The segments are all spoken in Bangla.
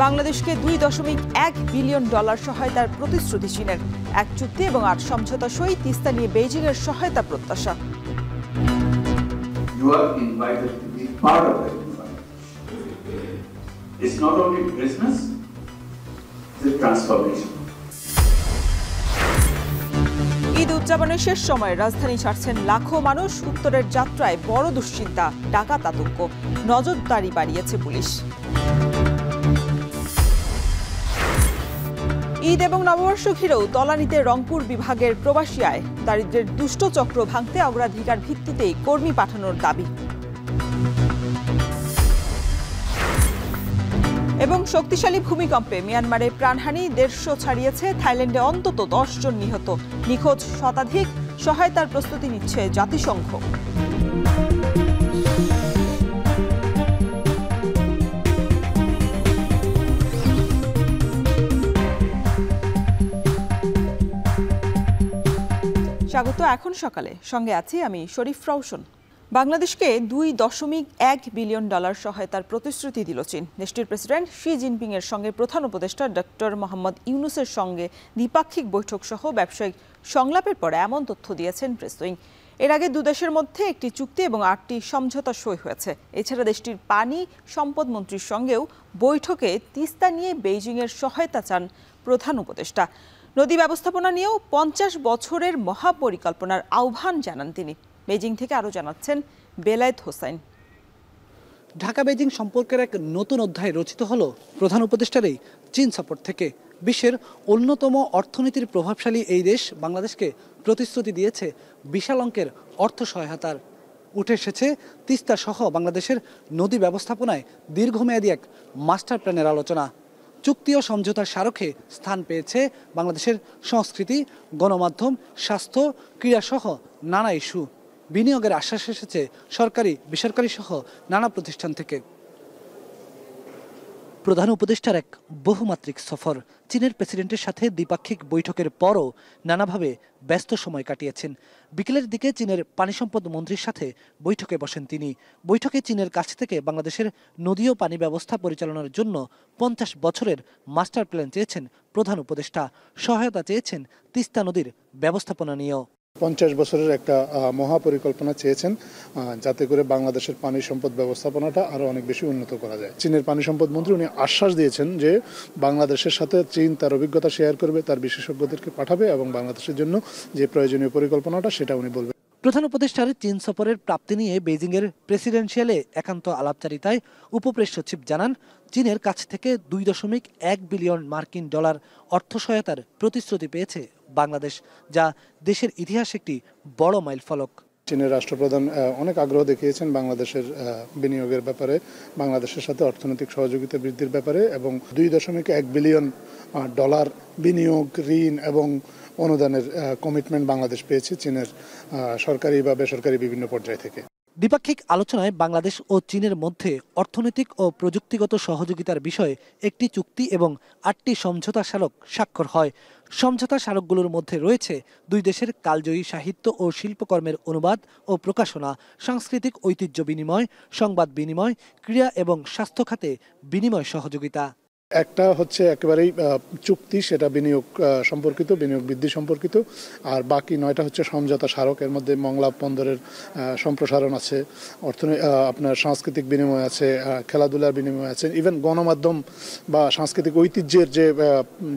বাংলাদেশকে $2.1 বিলিয়ন সহায়তার প্রতিশ্রুতি চীনের। এক চুক্তি এবং 8 সমঝোতা সই তিস্তা নিয়ে বেইজিংয়ের সহায়তা প্রত্যাশা। You are invited to be part of that environment. It's not only business, it's a transformation. Eid উদযাপনের শেষ সময়ে রাজধানী ছাড়ছেন লাখো মানুষ। উত্তরের যাত্রায় বড় দুশ্চিন্তা, ডাকাত আতঙ্ক, নজরদারি বাড়িয়েছে পুলিশ। ঈদ এবং নববর্ষ ঘিরেও তলানিতে রংপুর বিভাগের প্রবাসী আয়। দারিদ্র্যের দুষ্ট চক্র ভাঙতে অগ্রাধিকার ভিত্তিতেই কর্মী পাঠানোর দাবি। এবং শক্তিশালী ভূমিকম্পে মিয়ানমারে প্রাণহানি, 150 ছাড়িয়েছে। থাইল্যান্ডে অন্তত 10 জন নিহত, নিখোঁজ শতাধিক। সহায়তার প্রস্তুতি নিচ্ছে জাতিসংঘ। স্বাগত এখন সকালে, সঙ্গে আছি আমি শরীফ রওশন। বাংলাদেশকে $2.1 বিলিয়ন সহায়তার প্রতিশ্রুতি দিল চীন। দেশটির প্রেসিডেন্ট শি জিনপিং এর সঙ্গে প্রধান উপদেষ্টা ডক্টর মোহাম্মদ ইউনুসের সঙ্গে দ্বিপাক্ষিক বৈঠক সহ ব্যবসায়িক সংলাপের পরে এমন তথ্য দিয়েছেন প্রেস উইং। এর আগে দুদেশের মধ্যে একটি চুক্তি এবং 8টি সমঝোতা সই হয়েছে। এছাড়া দেশটির পানি সম্পদ মন্ত্রীর সঙ্গেও বৈঠকে তিস্তা নিয়ে বেইজিংয়ের সহায়তা চান প্রধান উপদেষ্টা। নদী ব্যবস্থাপনা নিয়েও 50 বছরের মহাপরিকল্পনার আহ্বান জানান তিনি। বেজিং থেকে আরও জানাচ্ছেন বেলায়েত হোসেন। ঢাকা বেজিং সম্পর্কের এক নতুন অধ্যায় রচিত হলো প্রধান উপদেষ্টার এই চীন সফর থেকে। বিশ্বের অন্যতম অর্থনীতির প্রভাবশালী এই দেশ বাংলাদেশকে প্রতিশ্রুতি দিয়েছে বিশাল অঙ্কের অর্থ সহায়তার। উঠে এসেছে তিস্তা সহ বাংলাদেশের নদী ব্যবস্থাপনায় দীর্ঘমেয়াদী এক মাস্টার প্ল্যানের আলোচনা। চুক্তি ও সমঝোতার স্মারকে স্থান পেয়েছে বাংলাদেশের সংস্কৃতি, গণমাধ্যম, স্বাস্থ্য, ক্রীড়া সহ নানা ইস্যু। বিনিয়োগের আশ্বাস এসেছে সরকারি বেসরকারি সহ নানা প্রতিষ্ঠান থেকে। প্রধান উপদেষ্টার এক বহুমাত্রিক সফর। চীনের প্রেসিডেন্টের সাথে দ্বিপাক্ষিক বৈঠকের পরও নানাভাবে ব্যস্ত সময় কাটিয়েছেন। বিকেলের দিকে চীনের পানি সম্পদ মন্ত্রীর সাথে বৈঠকে বসেন তিনি। বৈঠকে চীনের কাছ থেকে বাংলাদেশের নদী ও পানি ব্যবস্থা পরিচালনার জন্য 50 বছরের মাস্টার প্ল্যান চেয়েছেন প্রধান উপদেষ্টা। সহায়তা চেয়েছেন তিস্তা নদীর ব্যবস্থাপনা নিয়েও। 50 বছরের একটা মহাপরিকল্পনা চেয়েছেন, যাতে করে বাংলাদেশের পানি সম্পদ ব্যবস্থাপনাটা আরো অনেক বেশি উন্নত করা যায়। চীনের পানি সম্পদ মন্ত্রী উনি আশ্বাস দিয়েছেন যে বাংলাদেশের সাথে চীন তার অভিজ্ঞতা শেয়ার করবে, তার বিশেষজ্ঞদেরকে পাঠাবে এবং বাংলাদেশের জন্য যে প্রয়োজনীয় পরিকল্পনাটা সেটা উনি বলবেন। প্রধান উপদেষ্টার চীন সফরের প্রাপ্তি নিয়ে বেইজিংয়ের প্রেসিডেন্সিয়ালে একান্ত আলাপচারিতায় উপপ্রেস সচিব জানান, চীনের কাছ থেকে $2.1 বিলিয়ন মার্কিন অর্থ সহায়তার প্রতিশ্রুতি পেয়েছে বাংলাদেশ, যা দেশের ইতিহাসে একটি বড় মাইলফলক। চীনের রাষ্ট্রপ্রধান অনেক আগ্রহ দেখিয়েছেন বাংলাদেশের বিনিয়োগের ব্যাপারে, বাংলাদেশের সাথে অর্থনৈতিক সহযোগিতা বৃদ্ধির ব্যাপারে, এবং $2.1 বিলিয়ন বিনিয়োগ, ঋণ এবং অনুদানের কমিটমেন্ট বাংলাদেশ পেয়েছে চীনের সরকারি বা বেসরকারি বিভিন্ন পর্যায় থেকে। দ্বিপাক্ষিক আলোচনায় বাংলাদেশ ও চীনের মধ্যে অর্থনৈতিক ও প্রযুক্তিগত সহযোগিতার বিষয়ে একটি চুক্তি এবং 8টি সমঝোতা স্মারক স্বাক্ষর হয়। সমঝোতা স্মারকগুলোর মধ্যে রয়েছে দুই দেশের কালজয়ী সাহিত্য ও শিল্পকর্মের অনুবাদ ও প্রকাশনা, সাংস্কৃতিক ঐতিহ্য বিনিময়, সংবাদ বিনিময়, ক্রীড়া এবং স্বাস্থ্য খাতে বিনিময় সহযোগিতা। একটা হচ্ছে একেবারেই চুক্তি, সেটা বিনিয়োগ সম্পর্কিত, বিনিয়োগ বৃদ্ধি সম্পর্কিত, আর বাকি 9টা হচ্ছে সমঝোতা স্মারক। এর মধ্যে মংলা বন্দরের সম্প্রসারণ আছে, আপনার সাংস্কৃতিক বিনিময় আছে, খেলাধুলার বিনিময় আছে, ইভেন গণমাধ্যম বা সাংস্কৃতিক ঐতিহ্যের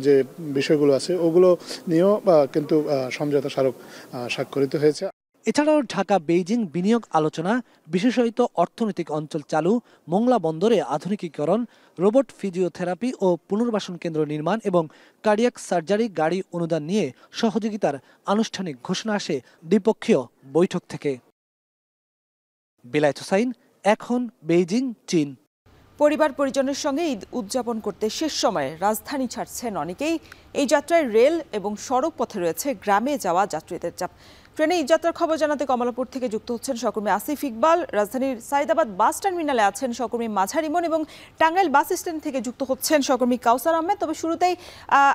যে বিষয়গুলো আছে ওগুলো নিয়েও কিন্তু সমঝোতা স্মারক স্বাক্ষরিত হয়েছে। এছাড়াও ঢাকা বেইজিং বিনিয়োগ আলোচনা, বিশেষায়িত অর্থনৈতিক অঞ্চল চালু, মোংলা বন্দরে আধুনিকীকরণ, রোবট ফিজিওথেরাপি ও পুনর্বাসন কেন্দ্র নির্মাণ এবং কার্ডিয়াক সার্জারি গাড়ি অনুদান নিয়ে সহযোগিতার আনুষ্ঠানিক ঘোষণা আসে দ্বিপক্ষীয় বৈঠক থেকে। বেলায়েত হোসেন, এখন বেইজিং, চীন। পরিবার পরিজনের সঙ্গে ঈদ উদযাপন করতে শেষ সময়ে রাজধানী ছাড়ছেন অনেকেই। এই যাত্রায় রেল এবং সড়ক পথে রয়েছে গ্রামে যাওয়া যাত্রীদের চাপ। ট্রেনে ঈদ যাত্রার খবর জানাতে কমলাপুর থেকে যুক্ত হচ্ছেন সহকর্মী আসিফ ইকবাল। রাজধানীর সাইদাবাদ বাস টার্মিনালে আছেন সহকর্মী মাঝার ইমন এবং টাঙ্গাইল বাস স্ট্যান্ড থেকে যুক্ত হচ্ছেন সহকর্মী কাউসার আহমেদ। তবে শুরুতেই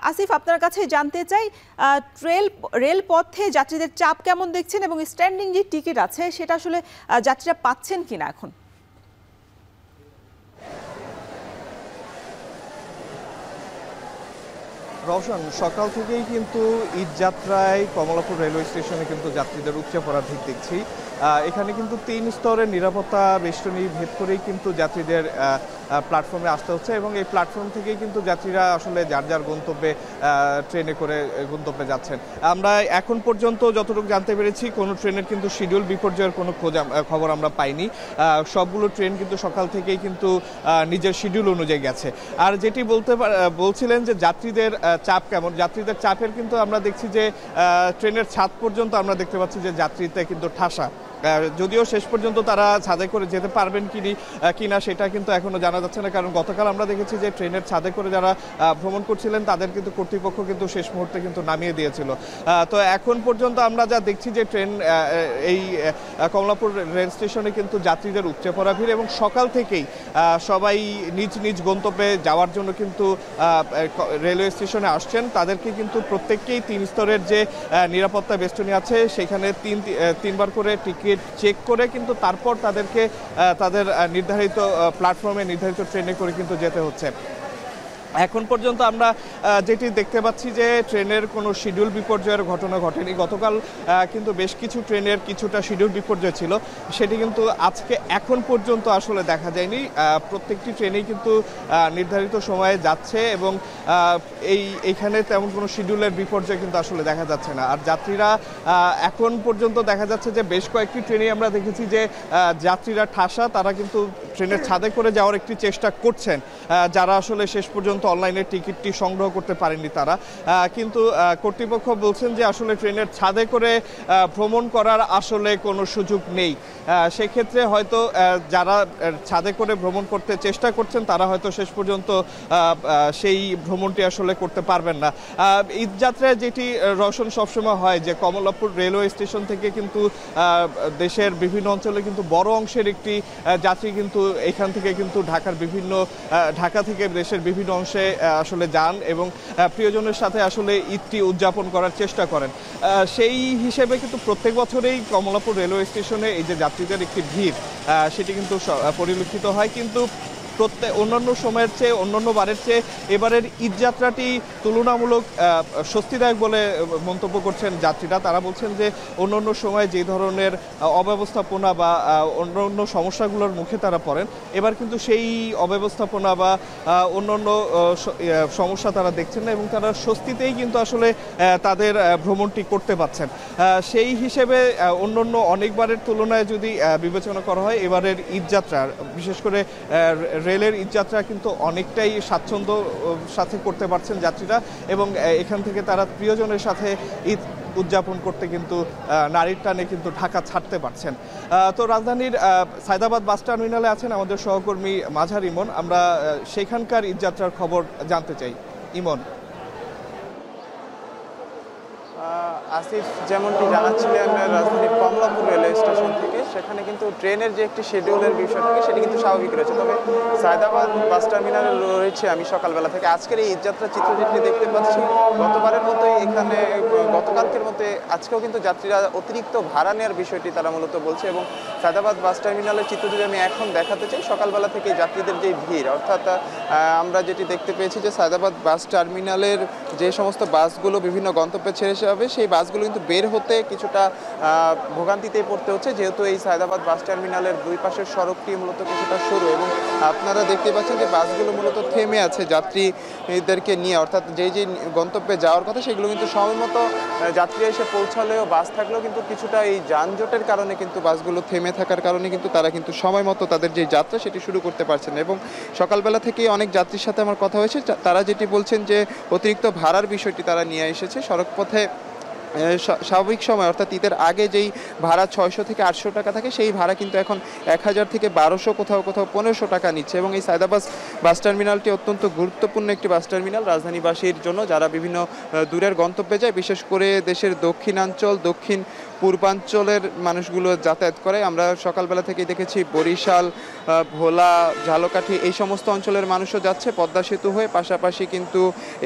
আসিফ, আপনার কাছে জানতে চাই, রেল পথে যাত্রীদের চাপ কেমন দেখছেন এবং স্ট্যান্ডিং যে টিকিট আছে সেটা আসলে যাত্রীরা পাচ্ছেন কিনা এখন? রওশন, সকাল থেকেই কিন্তু ঈদযাত্রায় কমলাপুর রেলওয়ে স্টেশনে কিন্তু যাত্রীদের উপচে পড়ার ভিড় দেখছি। এখানে কিন্তু 3 স্তরের নিরাপত্তা বেষ্টনী ভেদ করেই কিন্তু যাত্রীদের প্ল্যাটফর্মে আসতে হচ্ছে এবং এই প্ল্যাটফর্ম থেকেই কিন্তু যাত্রীরা আসলে যার যার গন্তব্যে ট্রেনে করে গন্তব্যে যাচ্ছেন। আমরা এখন পর্যন্ত যতটুকু জানতে পেরেছি কোনো ট্রেনের কিন্তু শিডিউল বিপর্যয়ের কোনো খবর আমরা পাইনি। সবগুলো ট্রেন কিন্তু সকাল থেকেই কিন্তু নিজের শিডিউল অনুযায়ী গেছে। আর যেটি বলছিলেন যে যাত্রীদের চাপ কেমন, যাত্রীদের চাপের কিন্তু আমরা দেখছি যে ট্রেনের ছাদ পর্যন্ত আমরা দেখতে পাচ্ছি যে যাত্রীতে কিন্তু ঠাসা। যদিও শেষ পর্যন্ত তারা ছাদে করে যেতে পারবেন কিনা সেটা কিন্তু এখনো জানা যাচ্ছে না, কারণ গতকাল আমরা দেখেছি যে ট্রেনের ছাদে করে যারা ভ্রমণ করছিলেন তাদের কিন্তু কর্তৃপক্ষ কিন্তু শেষ মুহূর্তে কিন্তু নামিয়ে দিয়েছিল। তো এখন পর্যন্ত আমরা যা দেখছি যে ট্রেন এই কমলাপুর রেল স্টেশনে কিন্তু যাত্রীদের উপচে পড়া ভিড় এবং সকাল থেকেই সবাই নিজ নিজ গন্তব্যে যাওয়ার জন্য কিন্তু রেলওয়ে স্টেশনে আসছেন। তাদেরকে কিন্তু প্রত্যেককেই 3 স্তরের যে নিরাপত্তা বেষ্টনী আছে সেখানে তিনবার করে টিকিট চেক করে কিন্তু তারপর তাদেরকে তাদের নির্ধারিত প্ল্যাটফর্মে নির্ধারিত ট্রেনে করে কিন্তু যেতে হচ্ছে। এখন পর্যন্ত আমরা যেটি দেখতে পাচ্ছি যে ট্রেনের কোনো শিডিউল বিপর্যয়ের ঘটনা ঘটেনি। গতকাল কিন্তু বেশ কিছু ট্রেনের কিছুটা শিডিউল বিপর্যয় ছিল, সেটি কিন্তু আজকে এখন পর্যন্ত আসলে দেখা যায়নি। প্রত্যেকটি ট্রেনেই কিন্তু নির্ধারিত সময়ে যাচ্ছে এবং এইখানে তেমন কোনো শিডিউলের বিপর্যয় কিন্তু আসলে দেখা যাচ্ছে না। আর যাত্রীরা এখন পর্যন্ত দেখা যাচ্ছে যে বেশ কয়েকটি ট্রেনেই আমরা দেখেছি যে যাত্রীরা ঠাসা, তারা কিন্তু ট্রেনের ছাদে করে যাওয়ার একটি চেষ্টা করছেন যারা আসলে শেষ পর্যন্ত অনলাইনে টিকিটটি সংগ্রহ করতে পারেননি তারা। কিন্তু কর্তৃপক্ষ বলছেন যে আসলে ট্রেনের ছাদে করে ভ্রমণ করার আসলে কোনো সুযোগ নেই। সেক্ষেত্রে হয়তো যারা ছাদে করে ভ্রমণ করতে চেষ্টা করছেন তারা হয়তো শেষ পর্যন্ত সেই ভ্রমণটি আসলে করতে পারবেন না। ঈদযাত্রায় যেটি রওশন সবসময় হয় যে কমলাপুর রেলওয়ে স্টেশন থেকে কিন্তু দেশের বিভিন্ন অঞ্চলে কিন্তু বড় অংশের একটি যাত্রী কিন্তু এখান থেকে কিন্তু ঢাকা থেকে দেশের বিভিন্ন অংশে আসলে যান এবং প্রিয়জনের সাথে আসলে ঈদটি উদযাপন করার চেষ্টা করেন। সেই হিসেবে কিন্তু প্রত্যেক বছরেই কমলাপুর রেলওয়ে স্টেশনে এই যে যাত্রীদের একটি ভিড় সেটি কিন্তু পরিলক্ষিত হয়, কিন্তু অন্যান্য সময়ের চেয়ে অন্যান্য বারের চেয়ে এবারের ঈদযাত্রাটি তুলনামূলক স্বস্তিদায়ক বলে মন্তব্য করছেন যাত্রীরা। তারা বলছেন যে অন্যান্য সময় যে ধরনের অব্যবস্থাপনা বা অন্যান্য সমস্যাগুলোর মুখে তারা পড়েন, এবার কিন্তু সেই অব্যবস্থাপনা বা অন্যান্য সমস্যা তারা দেখছেন না এবং তারা স্বস্তিতেই কিন্তু আসলে তাদের ভ্রমণটি করতে পারছেন। সেই হিসেবে অন্যান্য অনেকবারের তুলনায় যদি বিবেচনা করা হয় এবারের ঈদযাত্রা, বিশেষ করে রেলের ঈদযাত্রা কিন্তু অনেকটাই স্বাচ্ছন্দ্য সাথে করতে পারছেন যাত্রীরা এবং এখান থেকে তারা প্রিয়জনের সাথে ঈদ উদযাপন করতে কিন্তু নারীর টানে কিন্তু ঢাকা ছাড়তে পারছেন। তো রাজধানীর সায়দাবাদ বাস টার্মিনালে আছেন আমাদের সহকর্মী মাঝার ইমন। আমরা সেখানকার ঈদযাত্রার খবর জানতে চাই। ইমন। আসিফ, যেমনটি জানাচ্ছিলেন রাজধানীর কমলাপুর রেলওয়ে স্টেশন থেকে, সেখানে কিন্তু ট্রেনের যে একটি শিডিউলের বিষয় থাকে সেটি কিন্তু স্বাভাবিক রয়েছে। তবে সায়দাবাদ বাস টার্মিনালে রয়েছে আমি সকালবেলা থেকে। আজকের এই ঈদযাত্রা চিত্র যেটি দেখতে পাচ্ছি, গতবারের মতোই এখানে গতকালকের মতো আজকেও কিন্তু যাত্রীরা অতিরিক্ত ভাড়া নেওয়ার বিষয়টি তারা মূলত বলছে এবং সায়দাবাদ বাস টার্মিনালের চিত্র যদি আমি এখন দেখাতে চাই, সকালবেলা থেকে যাত্রীদের যে ভিড়, অর্থাৎ আমরা যেটি দেখতে পেয়েছি যে সায়দাবাদ বাস টার্মিনালের যে সমস্ত বাসগুলো বিভিন্ন গন্তব্যে ছেড়ে যাবে সেই বাসগুলো কিন্তু বের হতে কিছুটা ভোগান্তিতে পড়তে হচ্ছে, যেহেতু এই সায়দাবাদ বাস টার্মিনালের দুই পাশের সড়কটি মূলত কিছুটা সরু এবং আপনারা দেখতে পাচ্ছেন যে বাসগুলো মূলত থেমে আছে যাত্রীদেরকে নিয়ে, অর্থাৎ যেই গন্তব্যে যাওয়ার কথা সেগুলো কিন্তু সময় মতো যাত্রী এসে পৌঁছালেও বাস থাকলেও কিন্তু কিছুটা এই যানজটের কারণে কিন্তু বাসগুলো থেমে থাকার কারণে কিন্তু তারা কিন্তু সময় মতো তাদের যে যাত্রা সেটি শুরু করতে পারছেন। এবং সকালবেলা থেকেই অনেক যাত্রীর সাথে আমার কথা হয়েছে, তারা যেটি বলছেন যে অতিরিক্ত ভাড়ার বিষয়টি তারা নিয়ে এসেছে। সড়কপথে স্বাভাবিক সময় অর্থাৎ ঈদের আগে যেই ভাড়া 600 থেকে 800 টাকা থাকে সেই ভাড়া কিন্তু এখন 1000 থেকে 1200, কোথাও 1500 টাকা নিচ্ছে। এবং এই সায়দাবাদ বাস টার্মিনালটি অত্যন্ত গুরুত্বপূর্ণ একটি বাস টার্মিনাল রাজধানীবাসীর জন্য, যারা বিভিন্ন দূরের গন্তব্যে যায়, বিশেষ করে দেশের দক্ষিণাঞ্চল, দক্ষিণ পূর্বাঞ্চলের মানুষগুলো যাতায়াত করে। আমরা সকালবেলা থেকেই দেখেছি বরিশাল, ভোলা, ঝালকাঠি এই সমস্ত অঞ্চলের মানুষও যাচ্ছে পদ্মা সেতু হয়ে। পাশাপাশি কিন্তু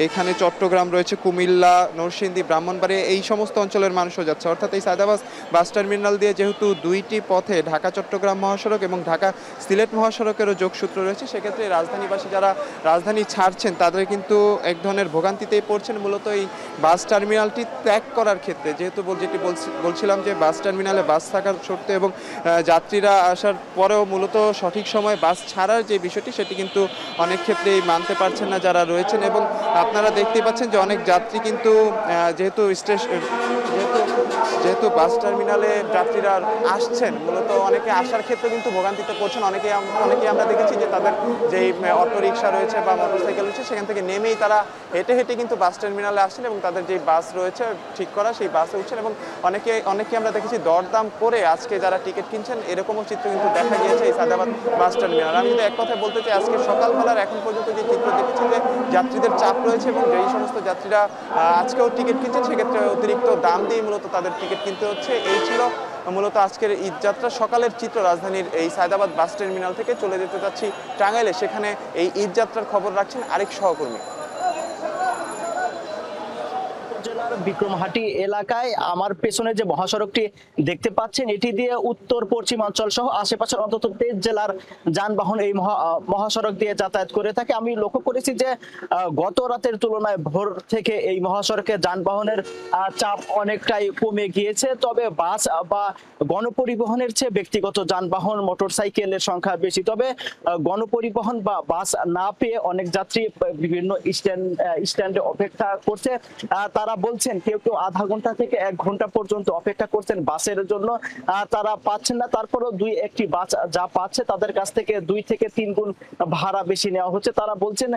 এখানে চট্টগ্রাম রয়েছে, কুমিল্লা, নরসিংদী, ব্রাহ্মণবাড়িয়া এই সমস্ত সমস্ত অঞ্চলের মানুষও যাচ্ছে। অর্থাৎ এই সায়দাবাদ বাস টার্মিনাল দিয়ে যেহেতু দুইটি পথে ঢাকা চট্টগ্রাম মহাসড়ক এবং ঢাকা সিলেট মহাসড়কেরও যোগসূত্র রয়েছে, সেক্ষেত্রে রাজধানীবাসী যারা রাজধানী ছাড়ছেন তাদের কিন্তু এক ধরনের ভোগান্তিতেই পড়ছেন মূলত এই বাস টার্মিনালটি ত্যাগ করার ক্ষেত্রে। যেহেতু বলছিলাম যে বাস টার্মিনালে বাস থাকার শর্তে এবং যাত্রীরা আসার পরেও মূলত সঠিক সময় বাস ছাড়ার যে বিষয়টি সেটি কিন্তু অনেক ক্ষেত্রেই মানতে পারছেন না যারা রয়েছেন। এবং আপনারা দেখতেই পাচ্ছেন যে অনেক যাত্রী কিন্তু যেহেতু বাস টার্মিনালে যাত্রীরা আসছেন, মূলত অনেকে আসার ক্ষেত্রে কিন্তু ভোগান্তিতে পড়ছেন। অনেকেই আমরা দেখেছি যে তাদের যেই অটো রিক্সা রয়েছে বা মোটরসাইকেল রয়েছে সেখান থেকে নেমেই তারা হেঁটে হেঁটে কিন্তু বাস টার্মিনালে আসছেন এবং তাদের যেই বাস রয়েছে ঠিক করা সেই বাসে উঠছেন। এবং অনেকে আমরা দেখেছি দরদাম করে আজকে যারা টিকিট কিনছেন, এরকমও চিত্র কিন্তু দেখা গিয়েছে এই সায়দাবাদ বাস টার্মিনাল। আমি যদি এক কথায় বলতে চাই, আজকে সকালবেলার এখন পর্যন্ত যে চিত্র দেখেছি যে যাত্রীদের চাপ রয়েছে এবং যেই সমস্ত যাত্রীরা আজকেও টিকিট কিনছেন সেক্ষেত্রে অতিরিক্ত দাম দিয়ে মূলত তাদের টিকিট কিনতে হচ্ছে। এই ছিল মূলত আজকের ঈদযাত্রা সকালের চিত্র। রাজধানীর এই সায়দাবাদ বাস টার্মিনাল থেকে চলে যেতে যাচ্ছি টাঙ্গাইলে, সেখানে এই ঈদযাত্রার খবর রাখছেন আরেক সহকর্মী। জেলার বিক্রমহাটি এলাকায় আমার পেছনে যে মহাসড়কটি দেখতে পাচ্ছেন, এটি দিয়ে উত্তর পশ্চিমাঞ্চল সহ আশেপাশের অন্তত 23 জেলার যানবাহন এই মহাসড়ক দিয়ে যাতায়াত করে থাকে। আমি লক্ষ্য করেছি যে গত রাতের তুলনায় ভোর থেকে এই মহাসড়কে যানবাহনের চাপ অনেকটাই কমে গিয়েছে। তবে বাস বা গণপরিবহনের চেয়ে ব্যক্তিগত যানবাহন মোটরসাইকেলের সংখ্যা বেশি। তবে গণপরিবহন বা বাস না পেয়ে অনেক যাত্রী বিভিন্ন স্ট্যান্ডে অপেক্ষা করছে। তারা বলছেন কেউ কেউ আধা ঘন্টা থেকে 1 ঘন্টা পর্যন্ত অপেক্ষা করছেন বাসের জন্য, তারা পাচ্ছেন না। তারপরেও 2-1টি বাস যা পাচ্ছে তাদের কাছ থেকে 2 থেকে 3 গুণ ভাড়া বেশি নেওয়া হচ্ছে। তারা বলছেন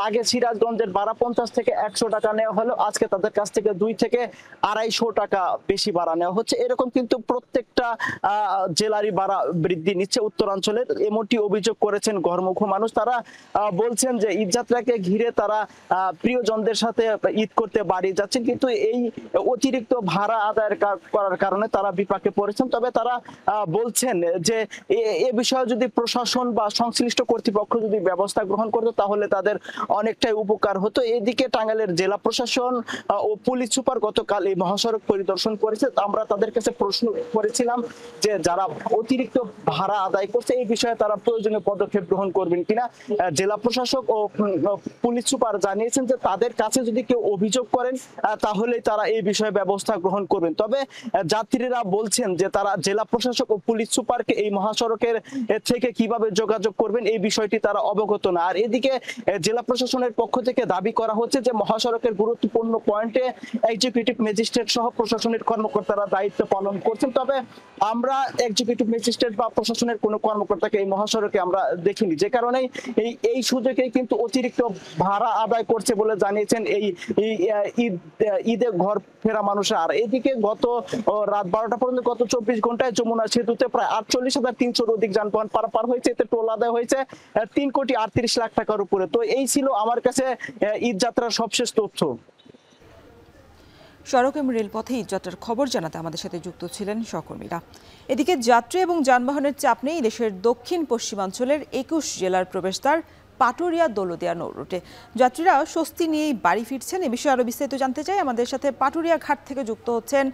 আগে সিরাজগঞ্জের ভাড়া 50 থেকে 100 টাকা নেওয়া হলো, আজকে তাদের কাছ থেকে 2 থেকে 250 টাকা বেশি ভাড়া নেওয়া হচ্ছে। এরকম কিন্তু প্রত্যেকটা জেলারই ভাড়া বৃদ্ধি নিচ্ছে উত্তরাঞ্চলের, এমনটি অভিযোগ করেছেন ঘরমুখ মানুষ। তারা বলছেন যে ঈদযাত্রাকে ঘিরে তারা প্রিয়জনদের সাথে ঈদ করতে বাড়ি যাচ্ছেন, কিন্তু এই অতিরিক্ত ভাড়া আদায় করার কারণে তারা বিপাকে পড়েছেন। তবে তারা বলছেন যে এ বিষয়ে যদি প্রশাসন বা সংশ্লিষ্ট কর্তৃপক্ষ যদি ব্যবস্থা গ্রহণ করতো তাহলে তাদের অনেকটাই উপকার হতো। এদিকে টাঙ্গাইলের জেলা প্রশাসন ও পুলিশ সুপার গতকাল এই মহাসড়ক পরিদর্শন করেছে। আমরা তাদের কাছে প্রশ্ন করেছিলাম যে যারা অতিরিক্ত ভাড়া আদায় করছে এই বিষয়ে তারা প্রয়োজনীয় পদক্ষেপ গ্রহণ করবেন কিনা। জেলা প্রশাসক ও পুলিশ সুপার জানিয়েছেন যে তাদের কাছে যদি কেউ অভিযোগ করেন তাহলে তারা এই বিষয়ে ব্যবস্থা গ্রহণ করবেন। তবে যাত্রীরা বলছেন যে তারা জেলা প্রশাসক ও পুলিশ সুপারকে এই মহাসড়কের থেকে কিভাবে যোগাযোগ করবেন এই বিষয়টি তারা অবগত না। আর এদিকে জেলা প্রশাসনের পক্ষ থেকে দাবি করা হচ্ছে যে মহাসড়কের গুরুত্বপূর্ণ পয়েন্টে এক্সিকিউটিভ ম্যাজিস্ট্রেট সহ প্রশাসনিক কর্মকর্তারা দায়িত্ব পালন করছেন। তবে আমরা এক্সিকিউটিভ ম্যাজিস্ট্রেট বা প্রশাসনের কোনো কর্মকর্তাকে এই মহাসড়কে আমরা দেখিনি, যে কারণে এই সুযোগে কিন্তু অতিরিক্ত ভাড়া আদায় করছে বলে জানিয়েছেন এই ঈদে ঘর ফেরা মানুষরা। আর এদিকে গত রাত 12টা পর্যন্ত গত 24 ঘন্টায় যমুনা সেতুতে প্রায় 48,300 অধিক যানবাহন পারাপার হয়েছে। এতে টোল আদায় হয়েছে 3,38,00,000 টাকার উপরে। তো এই ছিল আমার কাছে ঈদ যাত্রার সবশেষ তথ্য। সড়ক এবং রেলপথে ঈদযাত্রার খবর জানাতে আমাদের সাথে যুক্ত ছিলেন সহকর্মীরা। এদিকে যাত্রী এবং যানবাহনের চাপ নেই দেশের দক্ষিণ পশ্চিমাঞ্চলের 21 জেলার প্রবেশদ্বার পাটুরিয়া দৌলতদিয়া নৌ রুটে। যাত্রীরা স্বস্তি নিয়েই বাড়ি ফিরছেন। এ বিষয়ে আরো বিস্তারিত জানতে চাই, আমাদের সাথে পাটুরিয়া ঘাট থেকে যুক্ত হচ্ছেন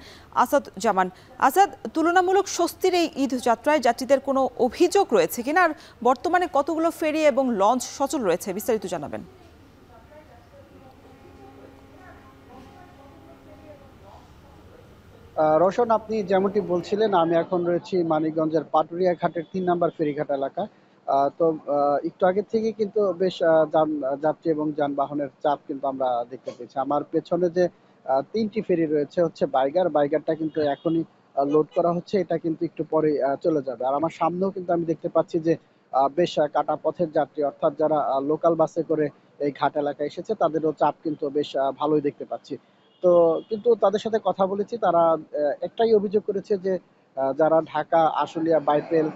আসাদ জামান। আসাদ, তুলনামূলক স্বস্তির এই ঈদ যাত্রায় যাত্রীদের কোনো অভিযোগ রয়েছে কিনা, আর বর্তমানে কতগুলো ফেরি এবং লঞ্চ সচল রয়েছে, বিস্তারিত জানাবেন। রোশন, আপনি যেমনটি বলছিলেন, আমি এখন রয়েছি মানিকগঞ্জের পাটুরিয়া ঘাটের 3 নম্বর ফেরিঘাট এলাকা। তো একটু আগে থেকে কিন্তু বেশ যাত্রী এবং যানবাহনের চাপ কিন্তু আমরা দেখতে পেয়েছি। আমার পেছনে যে 3টি ফেরি রয়েছে হচ্ছে বাইগারটা কিন্তু এখনই লোড করা হচ্ছে, এটা কিন্তু একটু পরে চলে যাবে। আর আমার সামনেও কিন্তু আমি দেখতে পাচ্ছি যে বেশ কাটা পথের যাত্রী, অর্থাৎ যারা লোকাল বাসে করে এই ঘাট এলাকায় এসেছে তাদেরও চাপ কিন্তু বেশ ভালোই দেখতে পাচ্ছি। তো কিন্তু তাদের সাথে কথা বলেছি, তারা একটাই অভিযোগ করেছে যে যারা ঢাকা, আশুলিয়া, বাইপেল,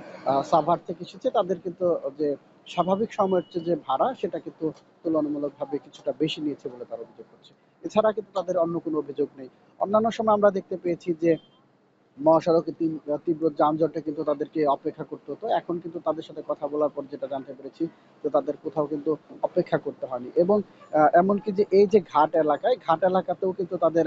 সাভার থেকে এসেছে তাদের কিন্তু যে স্বাভাবিক সময়ের যে ভাড়া সেটা কিন্তু তুলনামূলকভাবে কিছুটা বেশি নিয়েছে বলে তারা অভিযোগ করছে। এছাড়া কিন্তু তাদের অন্য কোনো অভিযোগ নেই। অন্যান্য সময় আমরা দেখতে পেয়েছি যে মহাসড়কে তীব্র যানজটে কিন্তু তাদেরকে অপেক্ষা করতে হতো। এখন কিন্তু তাদের সাথে কথা বলার পর যেটা জানতে পেরেছি যে তাদের কোথাও কিন্তু অপেক্ষা করতে হয়নি এবং এমনকি যে এই যে ঘাট এলাকাতেও কিন্তু তাদের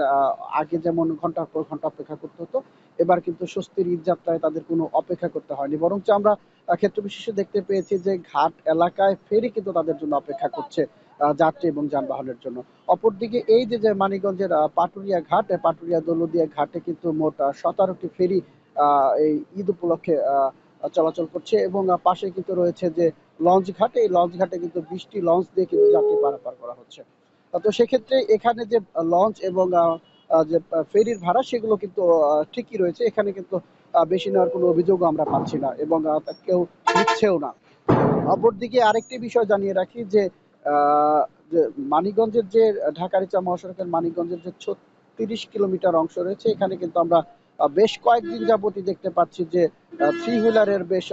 আগে যেমন ঘন্টার পর ঘন্টা অপেক্ষা করতে হতো, এবার কিন্তু স্বস্তির ঈদ যাত্রায় তাদের কোনো অপেক্ষা করতে হয়নি, বরঞ্চ আমরা ক্ষেত্র বিশেষে দেখতে পেয়েছি যে ঘাট এলাকায় ফেরি কিন্তু তাদের জন্য অপেক্ষা করছে যাত্রী এবং যানবাহনের জন্য। অপরদিকে এই যে মানিকগঞ্জের পাটুরিয়া দৌলতদিয়া ঘাটে কিন্তু মোট 17টি ফেরি এই ঈদ উপলক্ষে চলাচল করছে এবং পাশে কিন্তু রয়েছে যে লঞ্চ ঘাট, এই লঞ্চ ঘাটে কিন্তু 20টি লঞ্চ দিয়ে কিন্তু যাত্রী পারাপার করা হচ্ছে। তো সেক্ষেত্রে এখানে যে লঞ্চ এবং যে ফেরির ভাড়া সেগুলো কিন্তু ঠিকই রয়েছে, এখানে কিন্তু বেশি নেওয়ার কোনো অভিযোগও আমরা পাচ্ছি না এবং কেউ নিচ্ছেও না। অপরদিকে আরেকটি বিষয় জানিয়ে রাখি যে মানিকগঞ্জের যে ঢাকা-রিচা মহাসড়কের মানিকগঞ্জের যে 36 কিলোমিটার অংশ রয়েছে, এখানে কিন্তু আমরা বেশ কয়েকদিন যাবতই দেখতে পাচ্ছি যে 3 হুইলারের বেশ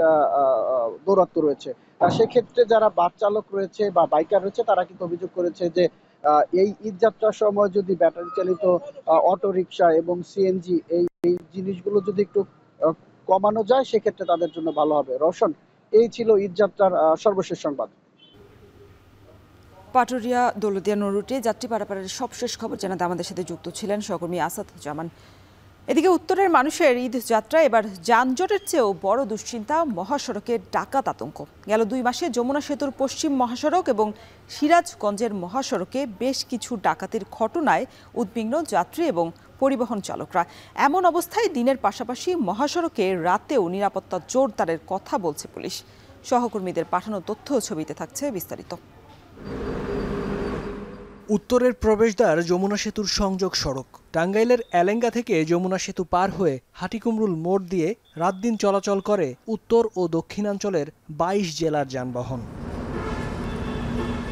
দৌরাত্ম্য রয়েছে। সেক্ষেত্রে যারা বাস চালক রয়েছে বা বাইকার রয়েছে তারা কিন্তু অভিযোগ করেছে যে এই ঈদ যাত্রার সময় যদি ব্যাটারি চালিত অটো রিকশা এবং সিএনজি এই জিনিসগুলো যদি একটু কমানো যায় সেক্ষেত্রে তাদের জন্য ভালো হবে। রওশন, এই ছিল ঈদ যাত্রার সর্বশেষ সংবাদ। পাটুরিয়া দৌলতদিয়া রুটে যাত্রী পারাপারের সবশেষ খবর জানাতে আমাদের সাথে যুক্ত ছিলেন সহকর্মী আসাদুজ্জামান। এদিকে উত্তরের মানুষের ঈদ যাত্রা এবার যানজটের চেয়েও বড় দুশ্চিন্তা মহাসড়কের ডাকাত আতঙ্ক। গেল 2 মাসে যমুনা সেতুর পশ্চিম মহাসড়ক এবং সিরাজগঞ্জের মহাসড়কে বেশ কিছু ডাকাতির ঘটনায় উদ্বিগ্ন যাত্রী এবং পরিবহন চালকরা। এমন অবস্থায় দিনের পাশাপাশি মহাসড়কে রাতেও নিরাপত্তা জোরদারের কথা বলছে পুলিশ। সহকর্মীদের পাঠানো তথ্য ও ছবিতে থাকছে বিস্তারিত। উত্তরের প্রবেশদ্বার যমুনা সেতুর সংযোগ সড়ক। টাঙ্গাইলের এলেঙ্গা থেকে যমুনা সেতু পার হয়ে হাটিকুমরুল মোড় দিয়ে রাত দিন চলাচল করে উত্তর ও দক্ষিণাঞ্চলের 22 জেলার যানবাহন।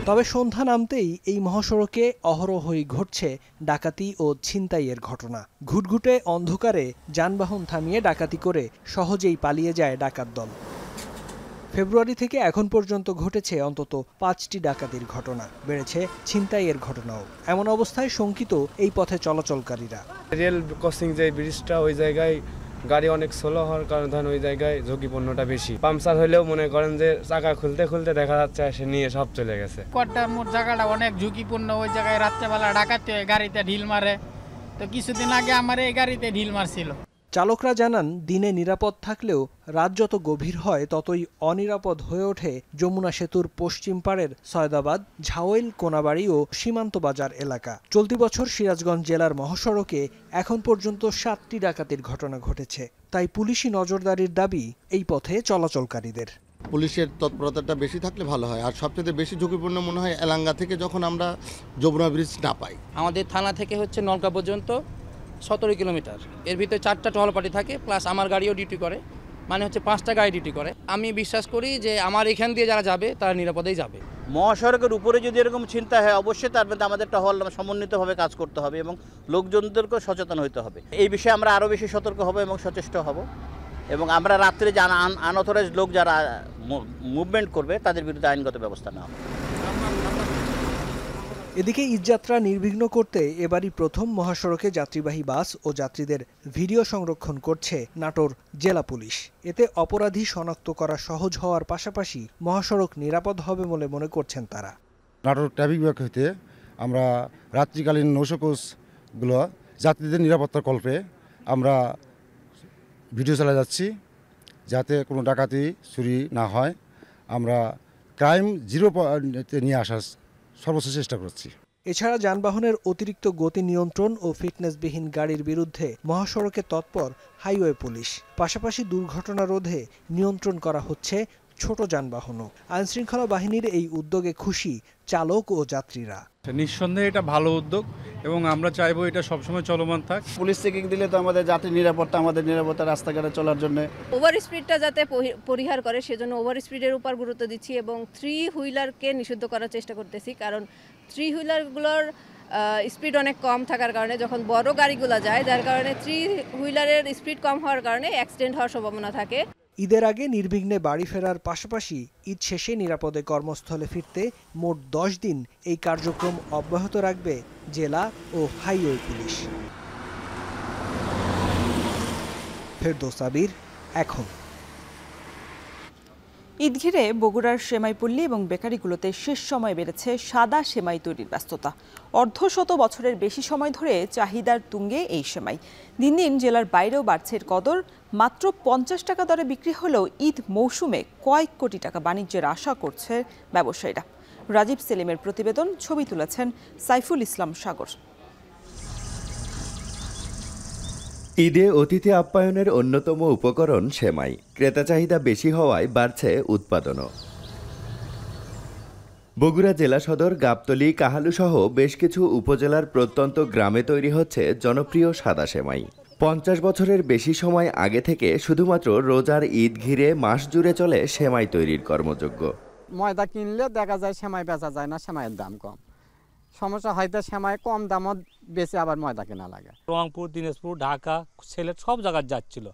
তবে সন্ধ্যা নামতেই এই মহাসড়কে অহরহই ঘটছে ডাকাতি ও ছিনতাইয়ের ঘটনা। ঘুটঘুটে অন্ধকারে যানবাহন থামিয়ে ডাকাতি করে সহজেই পালিয়ে যায় ডাকাত দল। ফেব্রুয়ারি থেকে এখন পর্যন্ত ঘটেছে অন্তত 5টি ডাকাতির ঘটনা, বেড়েছে ছিনতাইয়ের ঘটনাও। এমন অবস্থায় শঙ্কিত এই পথে চলাচলকারীরা। রেল ক্রসিং যে ব্রিজটা, ওই জায়গায় গাড়ি অনেক স্লো হওয়ার কারণে ধরেন ওই জায়গায় ঝুঁকিপূর্ণটা বেশি। পাংচার হলেও মনে করেন যে চাকা খুলতে খুলতে দেখা যাচ্ছে সে নিয়ে সব চলে গেছে। কোয়ার্টার মোড় জায়গাটা অনেক ঝুঁকিপূর্ণ, ওই জায়গায় রাত্রেবেলা ডাকাতে গাড়িতে ঢিল মারে। তো কিছুদিন আগে আমার এই গাড়িতে ঢিল মারছিল। চালকরা জানান, দিনে নিরাপদ থাকলেও রাত যত গভীর হয় ততই অনিরাপদ হয়ে ওঠে যমুনা সেতুর পশ্চিম পাড়ের সয়দাবাদ, ঝাওয়েল, কোনাবাড়ি ও সীমান্ত বাজার এলাকা। চলতি বছর সিরাজগঞ্জ জেলার মহাসড়কে এখন পর্যন্ত 7টি ডাকাতির ঘটনা ঘটেছে। তাই পুলিশি নজরদারির দাবি এই পথে চলাচলকারীদের। পুলিশের তৎপরতাটা বেশি থাকলে ভালো হয়। আর সবচেয়ে বেশি ঝুঁকিপূর্ণ মনে হয় এলাঙ্গা থেকে যখন আমরা যমুনা ব্রিজ না পাই। আমাদের থানা থেকে হচ্ছে নলকা পর্যন্ত 17 কিলোমিটার, এর ভিতরে 4টা টহল পার্টি থাকে, প্লাস আমার গাড়িও ডিউটি করে, মানে হচ্ছে 5টা গাড়ি ডিউটি করে। আমি বিশ্বাস করি যে আমার এখান দিয়ে যারা যাবে তারা নিরাপদেই যাবে। মহাসড়কের উপরে যদি এরকম চিন্তা হয় অবশ্যই তার মধ্যে আমাদের টহল সমন্বিতভাবে কাজ করতে হবে এবং লোকজনদেরকেও সচেতন হতে হবে। এই বিষয়ে আমরা আরও বেশি সতর্ক হব এবং সচেষ্ট হব এবং আমরা রাত্রে যে আনঅথরাইজ লোক যারা মুভমেন্ট করবে তাদের বিরুদ্ধে আইনগত ব্যবস্থা নেওয়া হবে। এদিকে ঈদযাত্রা নির্বিঘ্ন করতে এবারই প্রথম মহাসড়কে যাত্রীবাহী বাস ও যাত্রীদের ভিডিও সংরক্ষণ করছে নাটোর জেলা পুলিশ। এতে অপরাধী শনাক্ত করা সহজ হওয়ার পাশাপাশি মহাসড়ক নিরাপদ হবে বলে মনে করছেন তারা। নাটোর ট্রাফিক বিভাগ হইতে আমরা রাত্রিকালীন নৌশকোচগুলো যাত্রীদের নিরাপত্তার কল্পে আমরা ভিডিও চালা যাচ্ছি, যাতে কোনো ডাকাতি চুরি না হয়। আমরা ক্রাইম জিরো পয়েন্টে নিয়ে আসার সর্বোচ্চ চেষ্টা করছি। এছাড়া যানবাহনের অতিরিক্ত গতি নিয়ন্ত্রণ ও ফিটনেসবিহীন গাড়ির বিরুদ্ধে মহাসড়কে তৎপর হাইওয়ে পুলিশ। পাশাপাশি দুর্ঘটনা রোধে নিয়ন্ত্রণ করা হচ্ছে ছোট যানবাহনও। আইনশৃঙ্খলা বাহিনীর এই উদ্যোগে খুশি চালক ও যাত্রীরা। নিঃসন্দেহে এটা ভালো উদ্যোগ এবং আমরা চাইবো এটা সবসময় চলমান থাক। পুলিশ চেকিং দিলে তো আমাদের যাত্রী নিরাপত্তা, আমাদের নিরাপত্তা রাস্তাঘাটে চলার জন্য। ওভার স্পিডটা যাতে পরিহার করে সেজন্য ওভার স্পিডের উপর গুরুত্ব দিচ্ছি এবং 3 হুইলারকে নিষিদ্ধ করার চেষ্টা করতেছি। কারণ 3 হুইলারগুলোর স্পিড অনেক কম থাকার কারণে যখন বড় গাড়িগুলো যায়, যার কারণে 3 হুইলারের স্পিড কম হওয়ার কারণে অ্যাক্সিডেন্ট হওয়ার সম্ভাবনা থাকে। ঈদের আগে নির্বিঘ্নে বাড়ি ফেরার পাশাপাশি ঈদ শেষে নিরাপদে কর্মস্থলে ফিরতে মোট 10 দিন এই কার্যক্রম অব্যাহত রাখবে জেলা ও হাইওয়ে পুলিশ। ফেরদৌস আবির, এখন। ঈদ ঘিরে বগুড়ার সেমাইপল্লী এবং বেকারিগুলোতে শেষ সময় বেড়েছে সাদা সেমাই তৈরির ব্যস্ততা। অর্ধশত বছরের বেশি সময় ধরে চাহিদার তুঙ্গে এই সেমাই। দিন দিন জেলার বাইরেও বাড়ছে এর কদর। মাত্র 50 টাকা দরে বিক্রি হলেও ঈদ মৌসুমে কয়েক কোটি টাকা বাণিজ্যের আশা করছে ব্যবসায়ীরা। রাজীব সেলিমের প্রতিবেদন, ছবি তুলেছেন সাইফুল ইসলাম সাগর। ঈদে অতিথি আপ্যায়নের অন্যতম উপকরণ সেমাই। ক্রেতা চাহিদা বেশি হওয়ায় বাড়ছে উৎপাদনও। বগুড়া জেলা সদর, গাবতলী, কাহালু সহ বেশ কিছু উপজেলার প্রত্যন্ত গ্রামে তৈরি হচ্ছে জনপ্রিয় সাদা সেমাই। 50 বছরের বেশি সময় আগে থেকে শুধুমাত্র রোজার ঈদ ঘিরে মাস জুড়ে চলে সেমাই তৈরির কর্মযজ্ঞ। ময়দা কিনলে দেখা যায় সেমাই বেচা যায় না, সেমাইয়ের দাম কম। সমস্যা হয়তো সেমাই কম দামও বেশি, আবার ময়দা কেনা লাগে। রংপুর, দিনাজপুর, ঢাকা, সিলেট সব জায়গায় যাচ্ছিল,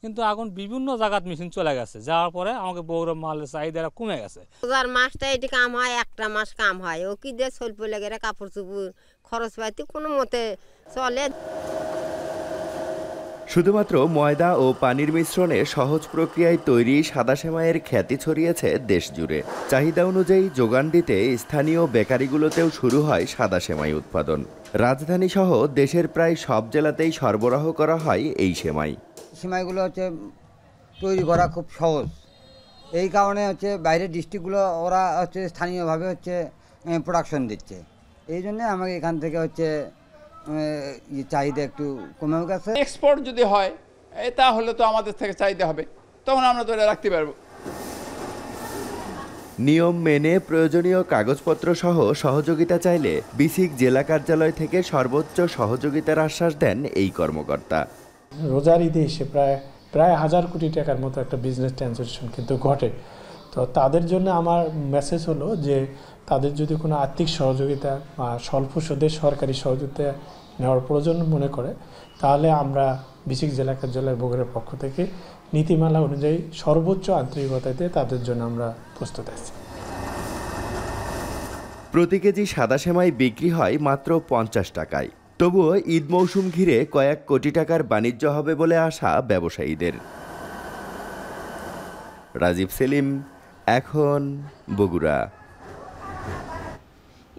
কিন্তু এখন বিভিন্ন জায়গাত মেশিন চলে গেছে, যাওয়ার পরে আমাকে বগুড়া মালের চাহিদা কমে গেছে। রোজার মাসটা এটি কাম হয়, একটা মাস কাম হয়, ও কি দিয়ে স্বল্প লেগে কাপড় চুপড় খরচ পাইতে কোনো মতে চলে। শুধুমাত্র ময়দা ও পানির মিশ্রণে সহজ প্রক্রিয়ায় তৈরি সাদা সেমাইয়ের খ্যাতি ছড়িয়েছে দেশ জুড়ে। চাহিদা অনুযায়ী যোগান দিতে স্থানীয় বেকারিগুলোতেও শুরু হয় সাদা সেমাই উৎপাদন। রাজধানী সহ দেশের প্রায় সব জেলাতেই সরবরাহ করা হয় এই সেমাই। সেমাইগুলো হচ্ছে তৈরি করা খুব সহজ, এই কারণে হচ্ছে বাইরের ডিস্ট্রিক্টগুলো ওরা হচ্ছে স্থানীয়ভাবে হচ্ছে প্রোডাকশন দিচ্ছে। এই জন্য আমাকে এখান থেকে হচ্ছে চাহিদা একটু কমেও গেছে। এক্সপোর্ট যদি হয় তাহলে তো আমাদের থেকে চাহিদা হবে, তখন আমরা ধরে রাখতে পারবো। নিয়ম মেনে প্রয়োজনীয় কাগজপত্র সহ সহযোগিতা চাইলে বিসিক জেলা কার্যালয় থেকে সর্বোচ্চ সহযোগিতার আশ্বাস দেন এই কর্মকর্তা। রোজার ঈদে এসে প্রায় 1000 কোটি টাকার মতো একটা বিজনেস ট্রানজ্যাকশন কিন্তু ঘটে। তো তাদের জন্য আমার মেসেজ হলো যে তাদের যদি কোনো আর্থিক সহযোগিতা বা স্বল্প সুদে সরকারি সহযোগিতা নেওয়ার প্রয়োজন মনে করে, তাহলে আমরা বিসিক জেলা কার্যালয় বগুড়ার পক্ষ থেকে নীতিমালা অনুযায়ী সর্বোচ্চ আন্তরিকতাতে তাদের জন্য আমরা প্রস্তুত আছি। প্রতি কেজি সাদা সেমাই বিক্রি হয় মাত্র 50 টাকায়। তবুও ঈদ মৌসুম ঘিরে কয়েক কোটি টাকার বাণিজ্য হবে বলে আশা ব্যবসায়ীদের। রাজীব সেলিম, এখন, বগুড়া।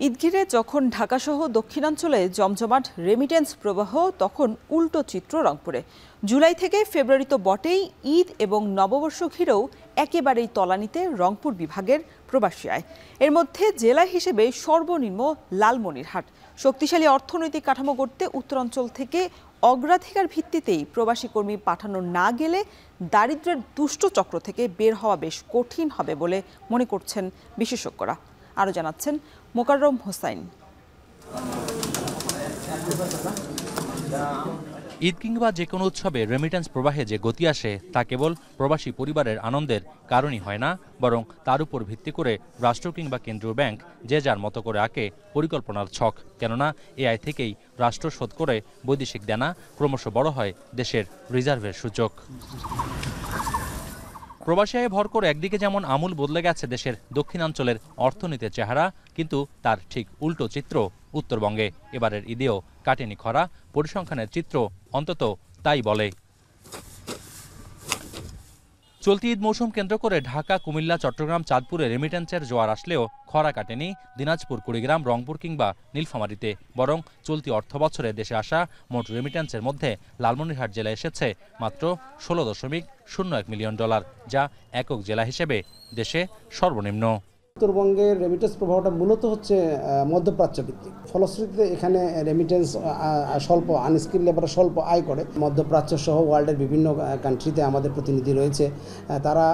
ঈদ ঘিরে যখন ঢাকাসহ দক্ষিণাঞ্চলে জমজমাট রেমিটেন্স প্রবাহ, তখন উল্টো চিত্র রংপুরে। জুলাই থেকে ফেব্রুয়ারি তো বটেই, ঈদ এবং নববর্ষ ঘিরেও একেবারেই তলানিতে রংপুর বিভাগের প্রবাসী আয়। এর মধ্যে জেলা হিসেবে সর্বনিম্ন লালমনিরহাট। শক্তিশালী অর্থনৈতিক কাঠামো গড়তে উত্তরাঞ্চল থেকে অগ্রাধিকার ভিত্তিতেই প্রবাসী কর্মী পাঠানো না গেলে দারিদ্র্যের দুষ্ট চক্র থেকে বের হওয়া বেশ কঠিন হবে বলে মনে করছেন বিশেষজ্ঞরা। আরও জানাচ্ছেন মোকাররম হোসাইন। ঈদ কিংবা যে কোনো উৎসবে রেমিটেন্স প্রবাহে যে গতি আসে তা কেবল প্রবাসী পরিবারের আনন্দের কারণই হয় না, বরং তার উপর ভিত্তি করে রাষ্ট্র কিংবা কেন্দ্রীয় ব্যাংক যে যার মতো করে আঁকে পরিকল্পনার ছক। কেননা এ আয় থেকেই রাষ্ট্র শোধ করে বৈদেশিক দেনা, ক্রমশ বড় হয় দেশের রিজার্ভের সূচক। প্রবাসী আয়ে ভর করে একদিকে যেমন আমূল বদলে গেছে দেশের দক্ষিণাঞ্চলের অর্থনীতির চেহারা, কিন্তু তার ঠিক উল্টো চিত্র উত্তরবঙ্গে। এবারের ঈদেও কাটেনি খরা, পরিসংখ্যানের চিত্র অন্তত তাই বলে। চলতি ঈদ মৌসুম কেন্দ্র করে ঢাকা, কুমিল্লা, চট্টগ্রাম, চাঁদপুরে রেমিটেন্সের জোয়ার আসলেও খরা কাটেনি দিনাজপুর, কুড়িগ্রাম, রংপুর কিংবা নীলফামারীতে। বরং চলতি অর্থ বছরে দেশে আসা মোট রেমিটেন্সের মধ্যে লালমনিরহাট জেলায় এসেছে মাত্র $16.01 মিলিয়ন, যা একক জেলা হিসেবে দেশে সর্বনিম্ন। উত্তরবঙ্গের রেমিটেন্স প্রভাবটা মূলত হচ্ছে মধ্যপ্রাচ্য ভিত্তিক। ফলশ্রুতিতে এখানে রেমিটেন্স স্বল্প আনস্কিল লেবার স্বল্প আয় করে। মধ্যপ্রাচ্য সহ ওয়ার্ল্ডের বিভিন্ন কান্ট্রিতে আমাদের প্রতিনিধি রয়েছে, তারা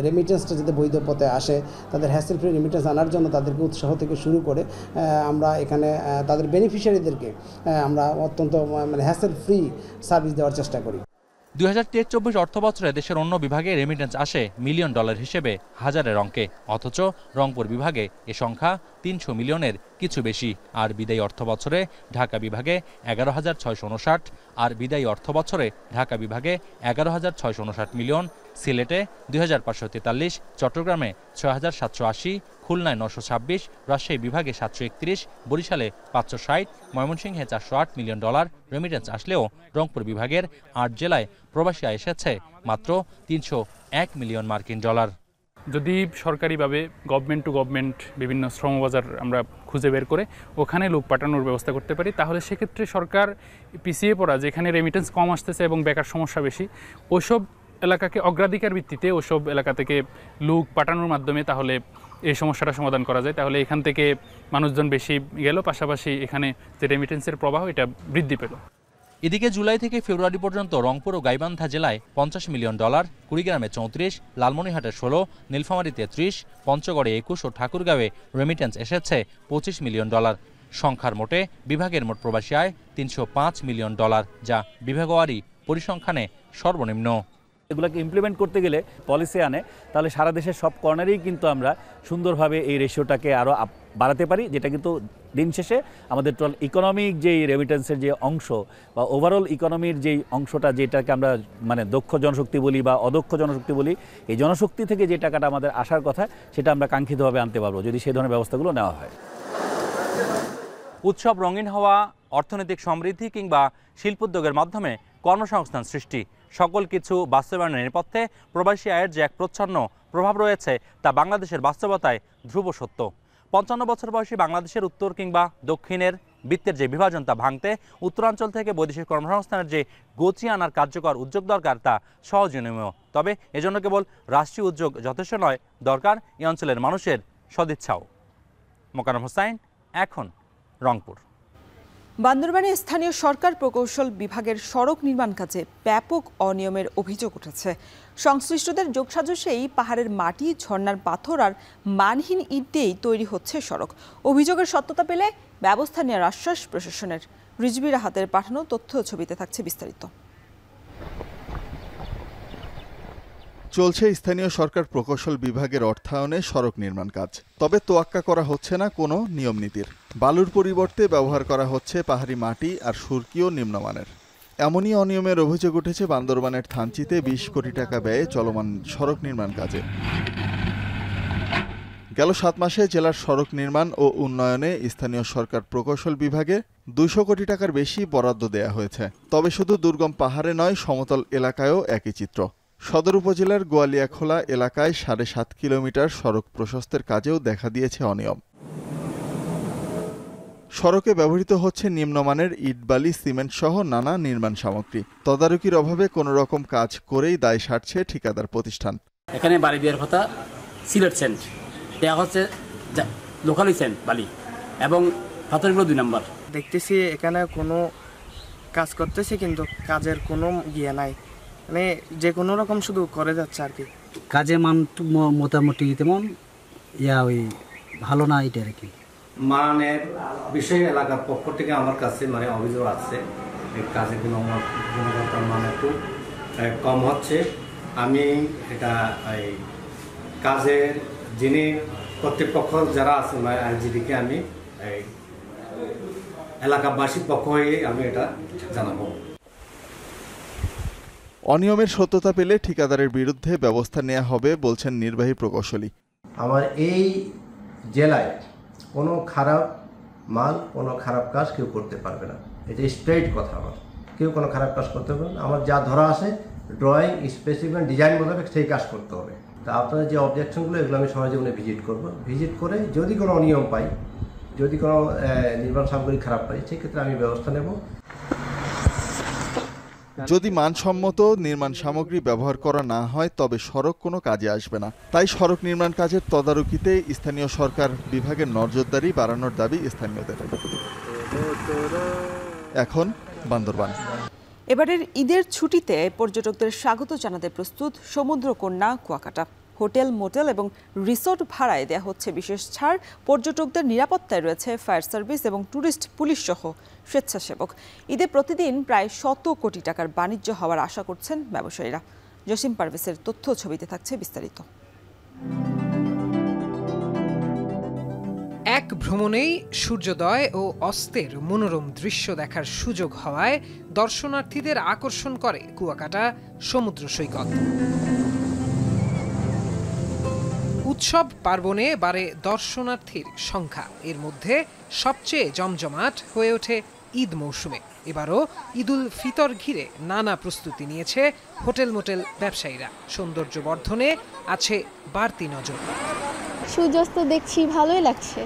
রেমিটেন্সটা যাতে বৈধ পথে আসে, তাদের হ্যাসেল ফ্রি রেমিটেন্স আনার জন্য তাদেরকে উৎসাহ থেকে শুরু করে আমরা এখানে তাদের বেনিফিশিয়ারিদেরকে আমরা অত্যন্ত হ্যাসেল ফ্রি সার্ভিস দেওয়ার চেষ্টা করি। 2023-24 অর্থবছরে দেশের অন্য বিভাগে রেমিটেন্স আসে $মিলিয়ন হিসেবে হাজারের অঙ্কে, অথচ রংপুর বিভাগে এ সংখ্যা 300 মিলিয়নের কিছু বেশি। আর বিদায়ী অর্থ বছরে ঢাকা বিভাগে 11,659 আর বিদায়ী অর্থ বছরে ঢাকা বিভাগে 11,659 মিলিয়ন, সিলেটে 2,543, চট্টগ্রামে 6,780, খুলনায় 926, রাজশাহী বিভাগে 731, বরিশালে 560, ময়মনসিংহে $408 মিলিয়ন রেমিটেন্স আসলেও রংপুর বিভাগের 8 জেলায় প্রবাসী আয় এসেছে মাত্র $301 মিলিয়ন মার্কিন ডলার। যদি সরকারিভাবে গভর্নমেন্ট টু গভর্নমেন্ট বিভিন্ন শ্রমবাজার আমরা খুঁজে বের করে ওখানে লোক পাঠানোর ব্যবস্থা করতে পারি, তাহলে সেক্ষেত্রে সরকার পিছিয়ে পড়া যেখানে রেমিটেন্স কম আসতেছে এবং বেকার সমস্যা বেশি, ওইসব এলাকাকে অগ্রাধিকার ভিত্তিতে ওইসব এলাকা থেকে লোক পাঠানোর মাধ্যমে তাহলে এই সমস্যাটা সমাধান করা যায়। তাহলে এখান থেকে মানুষজন বেশি গেল, পাশাপাশি এখানে যে রেমিটেন্সের প্রবাহ এটা বৃদ্ধি পেল। এদিকে জুলাই থেকে ফেব্রুয়ারি পর্যন্ত রংপুর ও গাইবান্ধা জেলায় $50 মিলিয়ন, কুড়িগ্রামে 34, লালমনিরহাটে 16, নীলফামারীতে 30, পঞ্চগড়ে 21 ও ঠাকুরগাঁওয়ে রেমিটেন্স এসেছে $25 মিলিয়ন। সংখ্যার মোটে বিভাগের মোট প্রবাসী আয় $305 মিলিয়ন, যা বিভাগওয়ারি পরিসংখ্যানে সর্বনিম্ন। এগুলোকে ইমপ্লিমেন্ট করতে গেলে পলিসি আনে, তাহলে সারা দেশের সব কর্নারেই কিন্তু আমরা সুন্দরভাবে এই রেশিওটাকে আরও বাড়াতে পারি, যেটা কিন্তু দিন শেষে আমাদের টোটাল ইকোনমিক যেই রেমিটেন্সের যে অংশ বা ওভারঅল ইকোনমির যেই অংশটা, যেটাকে আমরা মানে দক্ষ জনশক্তি বলি বা অদক্ষ জনশক্তি বলি, এই জনশক্তি থেকে যে টাকাটা আমাদের আসার কথা সেটা আমরা কাঙ্ক্ষিতভাবে আনতে পারবো যদি সেই ধরনের ব্যবস্থাগুলো নেওয়া হয়। উৎসব রঙিন হওয়া, অর্থনৈতিক সমৃদ্ধি কিংবা শিল্পোদ্যোগের মাধ্যমে কর্মসংস্থান সৃষ্টি, সকল কিছু বাস্তবায়নের নেপথ্যে প্রবাসী আয়ের যে এক প্রচ্ছন্ন প্রভাব রয়েছে তা বাংলাদেশের বাস্তবতায় ধ্রুব সত্য। 55 বছর বয়সী বাংলাদেশের উত্তর কিংবা দক্ষিণের বৃত্তের যে বিভাজন তা ভাঙতে উত্তরাঞ্চল থেকে বৈদেশিক কর্মসংস্থানের যে গতি আনার কার্যকর উদ্যোগ দরকার তা সহজনীয়। তবে এজন্য কেবল রাষ্ট্রীয় উদ্যোগ যথেষ্ট নয়, দরকার এই অঞ্চলের মানুষের সদিচ্ছাও। মোকাররম হোসাইন, এখন রংপুর। বান্দরবানে স্থানীয় সরকার প্রকৌশল বিভাগের সড়ক নির্মাণ কাজে ব্যাপক অনিয়মের অভিযোগ উঠেছে। সংশ্লিষ্টদের যোগসাজশেই পাহাড়ের মাটি, ঝর্ণার পাথর আর মানহীন ইট দিয়েই তৈরি হচ্ছে সড়ক। অভিযোগের সত্যতা পেলে ব্যবস্থা নেওয়ার আশ্বাস প্রশাসনের। রিজভী রাহাতের পাঠানো তথ্য ছবিতে থাকছে বিস্তারিত। চলছে স্থানীয় সরকার প্রকৌশল বিভাগের অর্থায়নে সড়ক নির্মাণ কাজ। তবে তোয়াক্কা করা হচ্ছে না কোনো নিয়ম নীতির। বালুর পরিবর্তে ব্যবহার করা হচ্ছে পাহাড়ি মাটি আর সুরকিও নিম্নমানের। এমনই অনিয়মের অভিযোগ উঠেছে বান্দরবানের থানচিতে 20 কোটি টাকা ব্যয়ে চলমান সড়ক নির্মাণ কাজে। গেল 7 মাসে জেলার সড়ক নির্মাণ ও উন্নয়নে স্থানীয় সরকার প্রকৌশল বিভাগে 200 কোটি টাকার বেশি বরাদ্দ দেয়া হয়েছে। তবে শুধু দুর্গম পাহাড়ে নয়, সমতল এলাকায়ও একই চিত্র। সদর উপজেলার গোয়ালিয়াখোলা এলাকায় 7.5 কিলোমিটার সড়ক প্রশস্তের কাজেও দেখা দিয়েছে অনিয়ম। সড়কে ব্যবহৃত হচ্ছে নিম্নমানের ইটবালি, সিমেন্ট সহ নানা নির্মাণ সামগ্রী। তদারকির অভাবে কোনো রকম কাজ করেই দায় সারছে ঠিকাদার প্রতিষ্ঠান। এখানে বাড়ি দেওয়ার কথা সিলেট সেন্ট, দেওয়া হচ্ছে লোকালি সেন্ট বালি এবং পাথরগুলো 2 নম্বর। দেখতেছি এখানে কোনো কাজ করতেছে কিন্তু কাজের কোনো গিয়ে নাই, মানে যে কোনো রকম শুধু করে যাচ্ছে আর কি। কাজের মান মোটামুটি তেমন ওই ভালো না, এটা আর কি। মানের বিষয়ে এলাকার পক্ষ থেকে আমার কাছে মানে অভিযোগ আছে, এই কাজের গুণগতার মান একটু কম হচ্ছে। আমি এটা এই কাজের যিনি কর্তৃপক্ষ যারা আছে মানে আইনজীবীকে আমি এই এলাকাবাসীর পক্ষ হয়ে আমি এটা জানাবো। অনিয়মের সত্যতা পেলে ঠিকাদারের বিরুদ্ধে ব্যবস্থা নেওয়া হবে বলছেন নির্বাহী প্রকৌশলী। আমার এই জেলায় কোনো খারাপ মাল, কোনো খারাপ কাজ কেউ করতে পারবে না, এটা স্ট্রেইট কথা। আমার কেউ কোনো খারাপ কাজ করতে পারবে না। আমার যা ধরা আছে ড্রয়িং, স্পেসিফিক, ডিজাইন মোতাবেক সেই কাজ করতে হবে। তা আপনাদের যে অবজেকশনগুলো এগুলো আমি সময় জীবনে ভিজিট করব। ভিজিট করে যদি কোনো অনিয়ম পাই, যদি কোনো নির্মাণ সামগ্রী খারাপ পাই, সেক্ষেত্রে আমি ব্যবস্থা নেব। যদি মানসম্মত নির্মাণ সামগ্রী ব্যবহার করা না হয় তবে সড়ক কোনো কাজে আসবে না। তাই সড়ক নির্মাণ কাজের তদারকিতে স্থানীয় সরকার বিভাগের নজরদারি বাড়ানোর দাবি স্থানীয়দের। এখন বান্দরবান। এবারের ঈদের ছুটিতে পর্যটকদের স্বাগত জানাতে প্রস্তুত সমুদ্রকন্যা কুয়াকাটা। হোটেল, মোটেল এবং রিসোর্ট ভাড়ায় দেওয়া হচ্ছে বিশেষ ছাড়। পর্যটকদের নিরাপত্তায় রয়েছে ফায়ার সার্ভিস এবং ট্যুরিস্ট পুলিশ সহ স্বেচ্ছাসেবক। ঈদে প্রতিদিন প্রায় 100 কোটি টাকার বাণিজ্য হওয়ার আশা করছেন ব্যবসায়ীরা। জসিম পারভেজের তথ্য ছবিতে থাকছে বিস্তারিত। এক ভ্রমণেই সূর্যোদয় ও অস্তের মনোরম দৃশ্য দেখার সুযোগ হওয়ায় দর্শনার্থীদের আকর্ষণ করে কুয়াকাটা সমুদ্র সৈকত। উৎসব পার্বণে বাড়ে দর্শনার্থীর সংখ্যা। এর মধ্যে সবচেয়ে জমজমাট হয়ে ওঠে ঈদ মৌসুমে। এবারও ঈদুল ফিতর ঘিরে নানা প্রস্তুতি নিয়েছে হোটেল মোটেল ব্যবসায়ীরা। সৌন্দর্য বর্ধনে আছে বাড়তি নজর। সূর্যাস্ত দেখছি, ভালোই লাগছে।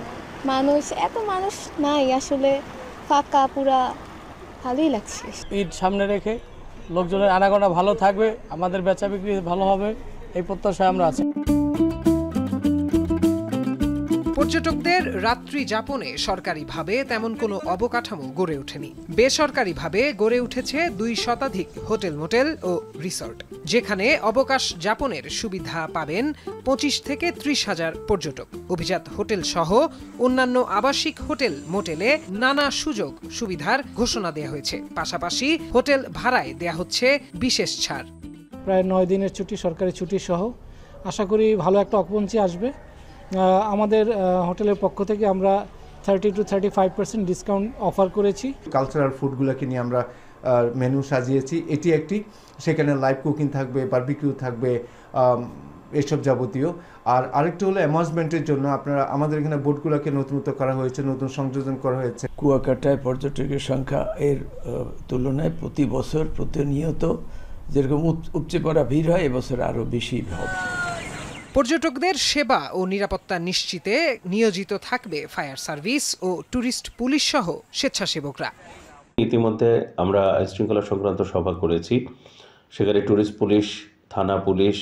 এত মানুষ নাই আসলে, ফাঁকা পুরা, ভালোই লাগছে। ঈদ সামনে রেখে লোকজনের আনাগোনা ভালো থাকবে, আমাদের বেচা বিক্রি ভালো হবে, এই প্রত্যাশায় আমরা আছি। পর্যটকদের রাত্রি যাপনে সরকারিভাবে তেমন কোনো অবকাঠামো গড়ে ওঠেনি। বেসরকারিভাবে গড়ে উঠেছে 2 শতাধিক হোটেল মোটেল ও রিসর্ট, যেখানে অবকাশ যাপনের সুবিধা পাবেন 25 থেকে 30 হাজার পর্যটক। অভিজাত হোটেল সহ অন্যান্য আবাসিক হোটেল মোটেলে নানা সুযোগ সুবিধার ঘোষণা দেওয়া হয়েছে। পাশাপাশি হোটেল ভাড়ায় দেয়া হচ্ছে বিশেষ ছাড়। প্রায় 9 দিনের ছুটি, সরকারি ছুটি সহ আশা করি ভালো একটা অকুপেন্সি আসবে। আমাদের হোটেলের পক্ষ থেকে আমরা 30 to 35% ডিসকাউন্ট অফার করেছি। কালচারাল ফুডগুলোকে নিয়ে আমরা মেনু সাজিয়েছি। এটি একটি, সেখানে লাইভ কুকিং থাকবে, বারবিকিউ থাকবে, এসব যাবতীয়। আর আরেকটা হলো অ্যামাউজমেন্টের জন্য আপনারা আমাদের এখানে বোটগুলোকে নতুনত্ব করা হয়েছে, নতুন সংযোজন করা হয়েছে। কুয়াকাটায় পর্যটকের সংখ্যা এর তুলনায় প্রতি বছর প্রতিনিয়ত যেরকম উপচে পড়া ভিড় হয়, এবছর আরও বেশি হবে। পর্যটকদের সেবা ও নিরাপত্তা নিশ্চিতে নিয়োজিত থাকবে ফায়ার সার্ভিস ও ট্যুরিস্ট পুলিশ সহ স্বেচ্ছাসেবকরা। ইতিমধ্যে আমরা আইনশৃঙ্খলা সংক্রান্ত সভা করেছি। সেখানে ট্যুরিস্ট পুলিশ, থানা পুলিশ,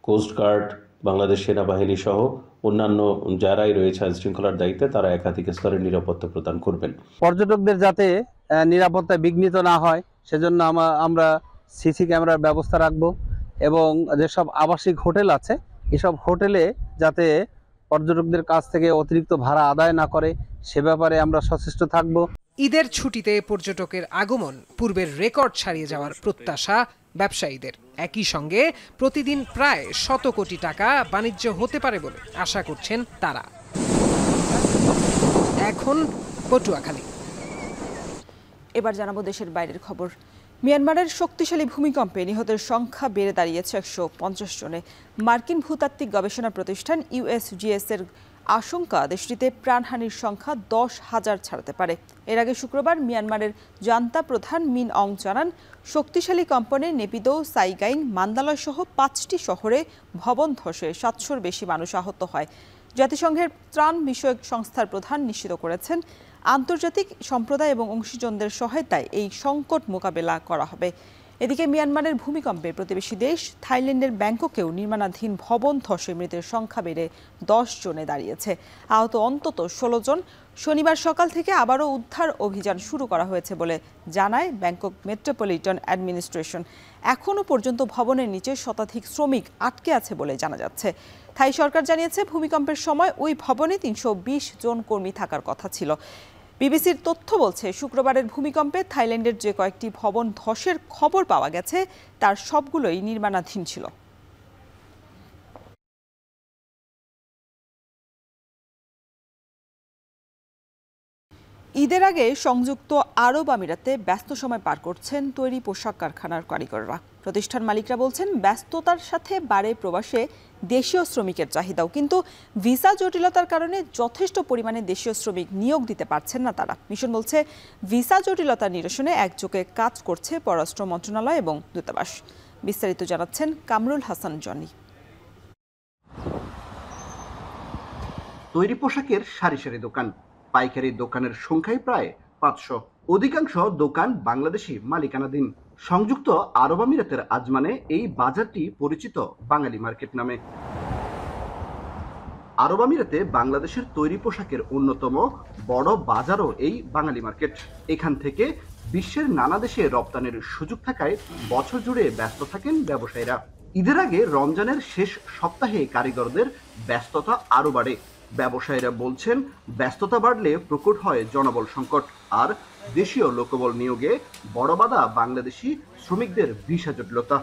কোস্টগার্ড, বাংলাদেশ সেনাবাহিনী সহ অন্যান্য যারাই রয়েছে আইনশৃঙ্খলার দায়িত্বে, তারা একাধিক স্তরে নিরাপত্তা প্রদান করবেন। পর্যটকদের যাতে নিরাপত্তায় বিঘ্নিত না হয় সেজন্য আমরা সিসি ক্যামেরার ব্যবস্থা রাখব এবং যেসব আবাসিক হোটেল আছে এসব হোটেলে যাতে পর্যটকদের কাছ থেকে অতিরিক্ত ভাড়া আদায় না করে সে ব্যাপারে আমরা সচেষ্ট থাকব। ঈদের ছুটিতে পর্যটকের আগমন পূর্বের রেকর্ড ছাড়িয়ে যাওয়ার প্রত্যাশা ব্যবসায়ীদের। একই সঙ্গে প্রতিদিন প্রায় 100 কোটি টাকা বাণিজ্য হতে পারে বলে আশা করছেন তারা। এখন পটুয়াখালী। এবার জানাবো দেশের বাইরের খবর। মিয়ানমারের শক্তিশালী ভূমিকম্পে নিহতের সংখ্যা বেড়ে দাঁড়িয়েছে 150 জনে। মার্কিন ভূতাত্ত্বিক গবেষণা প্রতিষ্ঠান USGS এর আশঙ্কা দেশটিতে প্রাণহানির সংখ্যা 10,000 ছাড়াতে পারে। এর আগে শুক্রবার মিয়ানমারের জান্তা প্রধান মিন অং জানান, শক্তিশালী কম্পনে নেপিদো, সাইগাইং, মান্দালয় সহ 5টি শহরে ভবন ধসে 700-র বেশি মানুষ আহত হয়। জাতিসংঘের ত্রাণ বিষয়ক সংস্থার প্রধান নিশ্চিত করেছেন, আন্তর্জাতিক সম্প্রদায় এবং অংশীজনদের সহায়তায় এই সংকট মোকাবেলা করা হবে। এদিকে মিয়ানমারের ভূমিকম্পে প্রতিবেশী দেশ থাইল্যান্ডের ব্যাংককেও নির্মাণাধীন ভবন ধসে মৃতের সংখ্যা বেড়ে 10 জনে দাঁড়িয়েছে। আহত অন্তত 16 জন। শনিবার সকাল থেকে আবারও উদ্ধার অভিযান শুরু করা হয়েছে বলে জানায় ব্যাংকক মেট্রোপলিটন অ্যাডমিনিস্ট্রেশন। এখনও পর্যন্ত ভবনের নিচে শতাধিক শ্রমিক আটকে আছে বলে জানা যাচ্ছে। থাই সরকার জানিয়েছে, ভূমিকম্পের সময় ওই ভবনে 320 জন কর্মী থাকার কথা ছিল। বিবিসির তথ্য বলছে, শুক্রবারের ভূমিকম্পে থাইল্যান্ডের যে কয়েকটি ভবন ধসের খবর পাওয়া গেছে তার সবগুলোই নির্মাণাধীন ছিল। ঈদের আগে সংযুক্ত আরব আমিরাতে ব্যস্ত সময় পার করছেন তৈরি পোশাক কারখানার কারিগররা। প্রতিষ্ঠান মালিকরা বলছেন, ব্যস্ততার সাথে বাড়ে প্রবাসে দেশীয় শ্রমিকের চাহিদাও, কিন্তু ভিসা জটিলতার কারণে যথেষ্ট পরিমাণে দেশীয় শ্রমিক নিয়োগ দিতে পারছেন না তারা। মিশন বলছে, ভিসা জটিলতা নিরসনে একযোগে কাজ করছে পররাষ্ট্র মন্ত্রণালয় এবং দূতাবাস। বিস্তারিত জানাচ্ছেন কামরুল হাসান জনি। তৈরি পোশাকের সারি সারি দোকান, পাইকারি দোকানের সংখ্যাই প্রায় 500। অধিকাংশ দোকান বাংলাদেশি মালিকানাধীন। সংযুক্ত আরব আমিরাতের আজমানে এই বাজারটি পরিচিত বাঙালি মার্কেট নামে। আরব আমিরাতে বাংলাদেশের তৈরি পোশাকের অন্যতম বড় বাজারও এই বাঙালি মার্কেট। এখান থেকে বিশ্বের নানা দেশে রপ্তানির সুযোগ থাকায় বছর জুড়ে ব্যস্ত থাকেন ব্যবসায়ীরা। ঈদের আগে রমজানের শেষ সপ্তাহে কারিগরদের ব্যস্ততা আরও বাড়ে। ব্যবসায়ীরা বলছেন, ব্যস্ততা বাড়লে প্রকট হয় জনবল সংকট, আর দেশীয় লোকবল নিয়োগে বড় বাধা বাংলাদেশি শ্রমিকদের ভিসা জটিলতা।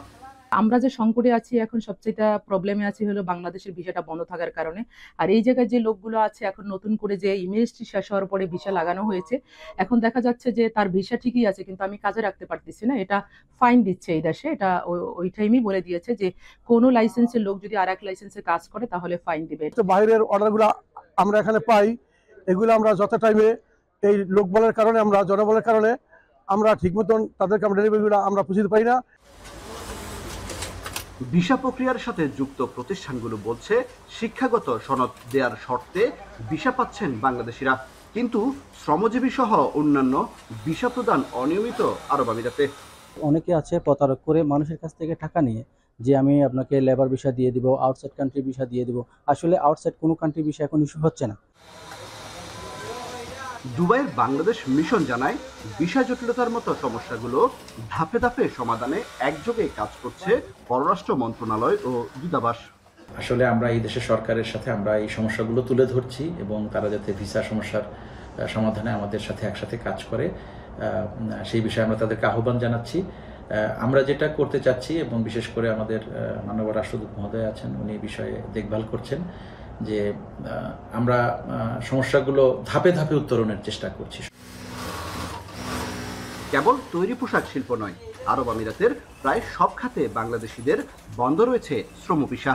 আমরা যে সংকটে আছি এখন সবচেয়ে প্রবলেমে আছি হলো বাংলাদেশের ভিসাটা বন্ধ থাকার কারণে। আর এই জায়গায় যে লোকগুলো আছে এখন নতুন করে যে ইমেজটি শেষ হওয়ার পরে ভিসা লাগানো হয়েছে, এখন দেখা যাচ্ছে যে তার ভিসা ঠিকই আছে কিন্তু আমি কাজে রাখতে পারতেছি না, এটা ফাইন দিচ্ছে এই দেশে। এটা ওই টাইমই বলে দিয়েছে যে কোনো লাইসেন্সের লোক যদি আরেক লাইসেন্সে কাজ করে তাহলে ফাইন দিবে। বাইরের অর্ডারগুলো আমরা এখানে পাই, এগুলো আমরা যত টাইমে এই লোকবলের কারণে, আমরা জনবলের কারণে আমরা ঠিক মতন তাদেরকে আমরা ডেলিভারিগুলো আমরা পৌঁছতে পারি না। ভিসা প্রক্রিয়ার সাথে যুক্ত প্রতিষ্ঠানগুলো বলছে শিক্ষাগত সনদ দেওয়ার শর্তে ভিসা পাচ্ছেন বাংলাদেশিরা, কিন্তু শ্রমজীবী সহ অন্যান্য ভিসা প্রদান অনিয়মিত আরব আমিরাতে। অনেকে আছে প্রতারক করে মানুষের কাছ থেকে টাকা নিয়ে যে আমি আপনাকে লেবার ভিসা দিয়ে দিব, আউটসাইড কান্ট্রি ভিসা দিয়ে দিব। আসলে আউটসাইড কোনো কান্ট্রি ভিসা এখন ইস্যু হচ্ছে না। দুবাইয়ের বাংলাদেশ মিশন জানায় ভিসা জটিলতার মতো সমস্যাগুলো ধাপে ধাপে সমাধানে একযোগে কাজ করছে পররাষ্ট্র মন্ত্রণালয় ও দূতাবাস। আসলে আমরা এই দেশের সরকারের সাথে আমরা এই সমস্যাগুলো তুলে ধরছি এবং তারা যাতে ভিসা সমস্যার সমাধানে আমাদের সাথে একসাথে কাজ করে সেই বিষয়ে আমরা তাদেরকে আহ্বান জানাচ্ছি। আমরা যেটা করতে চাচ্ছি এবং বিশেষ করে আমাদের মাননীয় রাষ্ট্রদূত মহোদয় আছেন, উনি এই বিষয়ে দেখভাল করছেন যে আমরা সমস্যাগুলো ধাপে ধাপে উত্তরণের চেষ্টা করছি। কেবল তৈরি পোশাক শিল্প নয়, আরব আমিরাতের প্রায় সব খাতে বাংলাদেশিদের বন্ধ রয়েছে শ্রম ভিসা।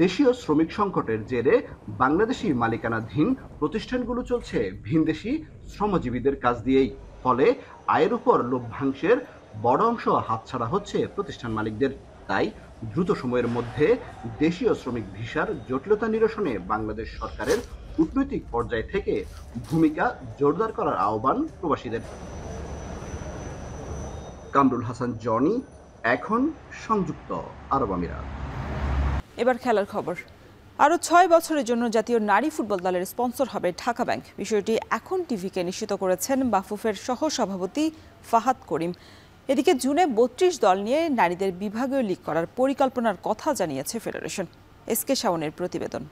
দেশীয় শ্রমিক সংকটের জেরে বাংলাদেশি মালিকানাধীন প্রতিষ্ঠানগুলো চলছে ভিনদেশি শ্রমজীবীদের কাজ দিয়েই। ফলে আয়ের উপর লভ্যাংশের বড় অংশ হাতছাড়া হচ্ছে প্রতিষ্ঠান মালিকদের। তাই দ্রুত সময়ের মধ্যে দেশীয় শ্রমিক ভিসার জটিলতা নিরসনে বাংলাদেশ সরকারের কূটনৈতিক পর্যায় থেকে ভূমিকা জোরদার করার আহ্বান প্রবাসীদের। কামরুল হাসান জনি, এখন সংযুক্ত আরব আমিরাত। এবার খেলার খবর। আরও 6 বছরের জন্য জাতীয় নারী ফুটবল দলের স্পন্সর হবে ঢাকা ব্যাংক। বিষয়টি এখন টিভিকে নিশ্চিত করেছেন বাফুফের সহ সভাপতি ফাহাদ করিম। এদিকে জুনে 32 দল নিয়ে নারীদের বিভাগীয় লীগ করার পরিকল্পনার কথা জানিয়েছে ফেডারেশন। এসকে শাওনের প্রতিবেদন।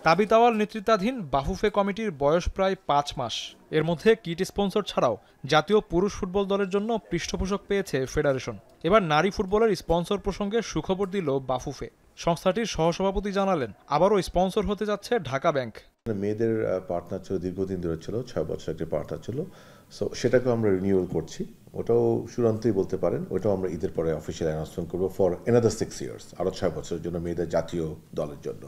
তাবিতাওয়াল নেতৃত্বাধীন বাফুফে কমিটির বয়স প্রায় 5 মাস। এর মধ্যে কিট স্পন্সর ছাড়াও জাতীয় পুরুষ ফুটবল দলের জন্য পৃষ্ঠপোষক পেয়েছে ফেডারেশন। এবার নারী ফুটবলের স্পন্সর প্রসঙ্গে সুখবর দিল বাফুফে। সংস্থাটির সহসভাপতি জানালেন আবারও স্পন্সর হতে যাচ্ছে ঢাকা ব্যাংক। মেয়েদের পার্টনার ছিল, দীর্ঘদিন ধরে ছিল, 6 বছর একটা পার্টনার ছিল। সো সেটাকে আমরা রিনিউয়াল করছি, ওটাও চূড়ান্তই বলতে পারেন। ওটাও আমরা ঈদের পরে অফিসিয়াল অ্যানাউন্সমেন্ট করবো ফর অ্যানাদার 6 ইয়ার্স, আরও 6 বছরের জন্য মেয়েদের জাতীয় দলের জন্য।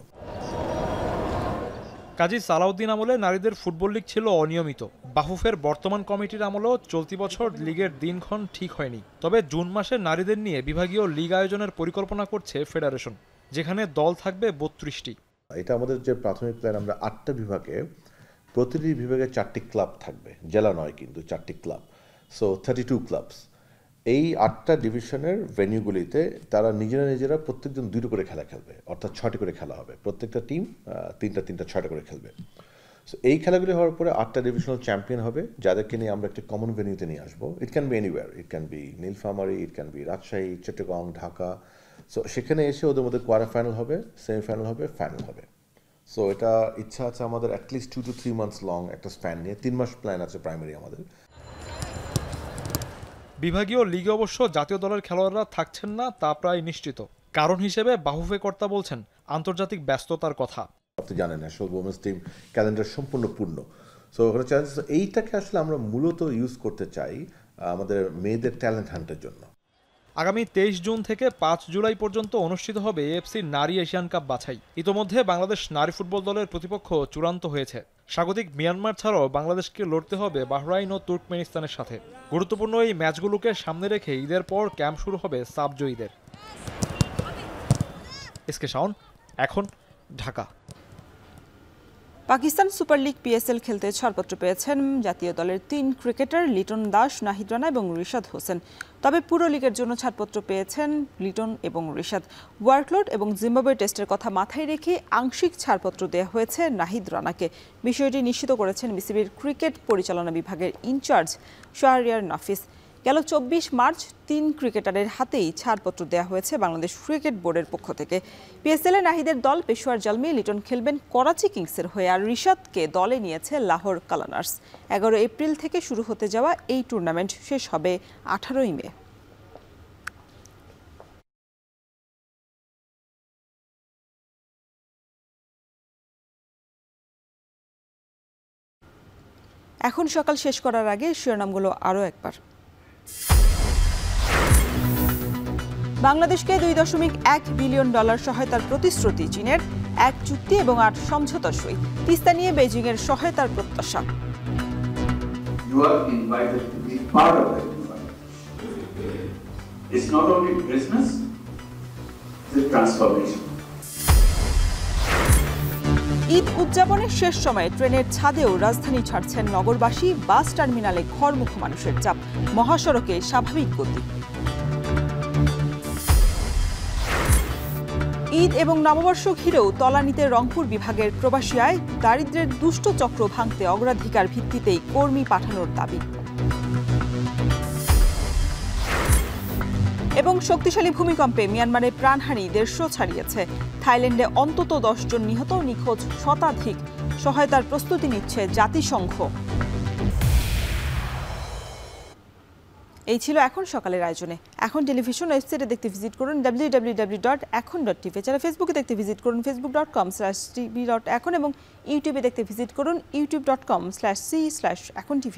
কাজী সালাউদ্দিন আমলে নারীদের ফুটবল লীগ ছিল অনিয়মিত। বাফুফের বর্তমান কমিটির আমলেও চলতি বছর লীগের দিনক্ষণ ঠিক হয়নি। তবে জুন মাসে নারীদের নিয়ে বিভাগীয় লীগ আয়োজনের পরিকল্পনা করছে ফেডারেশন, যেখানে দল থাকবে 32টি। এটা আমাদের যে প্রাথমিক প্ল্যান, আমরা 8টা বিভাগে, প্রতিটি বিভাগে 4টি ক্লাব থাকবে, জেলা নয় কিন্তু 4টি ক্লাব। So 32 clubs. এই 8টা ডিভিশনের ভেন্যুগুলিতে তারা নিজেরা প্রত্যেকজন 2টো করে খেলা খেলবে, অর্থাৎ 6টি করে খেলা হবে। প্রত্যেকটা টিম 3টা 6টা করে খেলবে। সো এই খেলাগুলি হওয়ার পরে 8টা ডিভিশনাল চ্যাম্পিয়ন হবে, যাদেরকে নিয়ে আমরা একটা কমন ভেন্যুতে নিয়ে আসবো। It can be anywhere, it can be Nilphamari, it can be Rajshahi, Chittagong, Dhaka. So সেখানে এসে ওদের মধ্যে কোয়ার্টার ফাইনাল হবে, সেমিফাইনাল হবে, ফাইনাল হবে। সো এটা ইচ্ছা আছে আমাদের অ্যাটলিস্ট 2 to 3 months লং একটা স্প্যান নিয়ে, 3 মাস প্ল্যান আছে প্রাইমারি আমাদের। বিভাগীয় লিগে অবশ্য জাতীয় দলের খেলোয়াড়রা থাকছেন না, তা প্রায় নিশ্চিত। কারণ হিসেবে বাফুফে কর্তা বলছেন আন্তর্জাতিক ব্যস্ততার কথা। আপনি জানেন ন্যাশনাল ওমেন্স টিম ক্যালেন্ডার সম্পূর্ণ পূর্ণ। সো ওখানে চ্যালেঞ্জ, এইটাকে আসলে আমরা মূলত ইউজ করতে চাই আমাদের মেয়েদের ট্যালেন্ট হান্টের জন্য। আগামী 23 জুন থেকে 5 জুলাই পর্যন্ত অনুষ্ঠিত হবে এএফসি নারী এশিয়ান কাপ বাছাই। ইতোমধ্যে বাংলাদেশ নারী ফুটবল দলের প্রতিপক্ষ চূড়ান্ত হয়েছে। স্বাগতিক মিয়ানমার ছাড়াও বাংলাদেশকে লড়তে হবে বাহরাইন ও তুর্কমেনিস্তানের সাথে। গুরুত্বপূর্ণ এই ম্যাচগুলোকে সামনে রেখে ঈদের পর ক্যাম্প শুরু হবে সাবজয়ীদের। এসকে শাওন, এখন Dhaka. Pakistan super league PSL খেলতে ছাড়পত্র পেয়েছেন জাতীয় দলের 3 ক্রিকেটার লিটন দাস, নাহিদ রানা এবং রিশাদ হোসেন। তবে পুরো লিগের জন্য ছাড়পত্র পেয়েছেন লিটন এবং রিশাদ। ওয়ার্কলোড এবং জিম্বাবুয়ে টেস্টের কথা মাথায় রেখে আংশিক ছাড়পত্র দেওয়া হয়েছে নাহিদ রানাকে। বিষয়টি নিশ্চিত করেছেন বিসিবির ক্রিকেট পরিচালনা বিভাগের ইনচার্জ শাহরিয়ার নাফিস। গেল 24 মার্চ 3 ক্রিকেটারের হাতেই ছাড়পত্র দেওয়া হয়েছে বাংলাদেশ ক্রিকেট বোর্ডের পক্ষ থেকে। পিএসএলে নাহিদের দল পেশোয়ার জালমি, লিটন খেলবেন করাচি কিংসের হয়ে, আর রিশাদকে দলে নিয়েছে লাহোর কালানার্স। 11 এপ্রিল থেকে শুরু হতে যাওয়া এই টুর্নামেন্ট শেষ হবে 18 মে। এখন সকাল শেষ করার আগে শিরোনামগুলো আরও একবার। বাংলাদেশকে $2.1 বিলিয়ন সহায়তার প্রতিশ্রুতি চীনের, 1 চুক্তি এবং 8 সমঝোতার সই। তিস্তা নিয়ে বেইজিংয়ের সহায়তার প্রত্যাশা। You are invited to be part of it. It's not only business, it's a transformation. Eid উদযাপনের শেষ সময়ে ট্রেনের ছাদেও রাজধানী ছাড়ছেন নগরবাসী। বাস টার্মিনালে ঘরমুখ মানুষের চাপ, মহাসড়কে স্বাভাবিক গতি। ঈদ এবং নববর্ষ ঘিরেও তলানিতে রংপুর বিভাগের প্রবাসী আয়, দারিদ্র্যের দুষ্ট চক্র ভাঙতে অগ্রাধিকার ভিত্তিতেই কর্মী পাঠানোর দাবি। এবং শক্তিশালী ভূমিকম্পে মিয়ানমারে প্রাণহানি 150 ছাড়িয়েছে। থাইল্যান্ডে অন্তত 10 জন নিহত, নিখোঁজ শতাধিক। সহায়তার প্রস্তুতি নিচ্ছে জাতিসংঘ। এই ছিল এখন সকালের আয়োজনে। এখন টেলিভিশন ওয়েবসাইটে দেখতে ভিজিট করুন www.ekhon.tv। এছাড়া ফেসবুকে দেখতে ভিজিট করুন facebook.com/tv.ekhon এবং ইউটিউবে দেখতে ভিজিট করুন youtube.com/c/ekhon tv।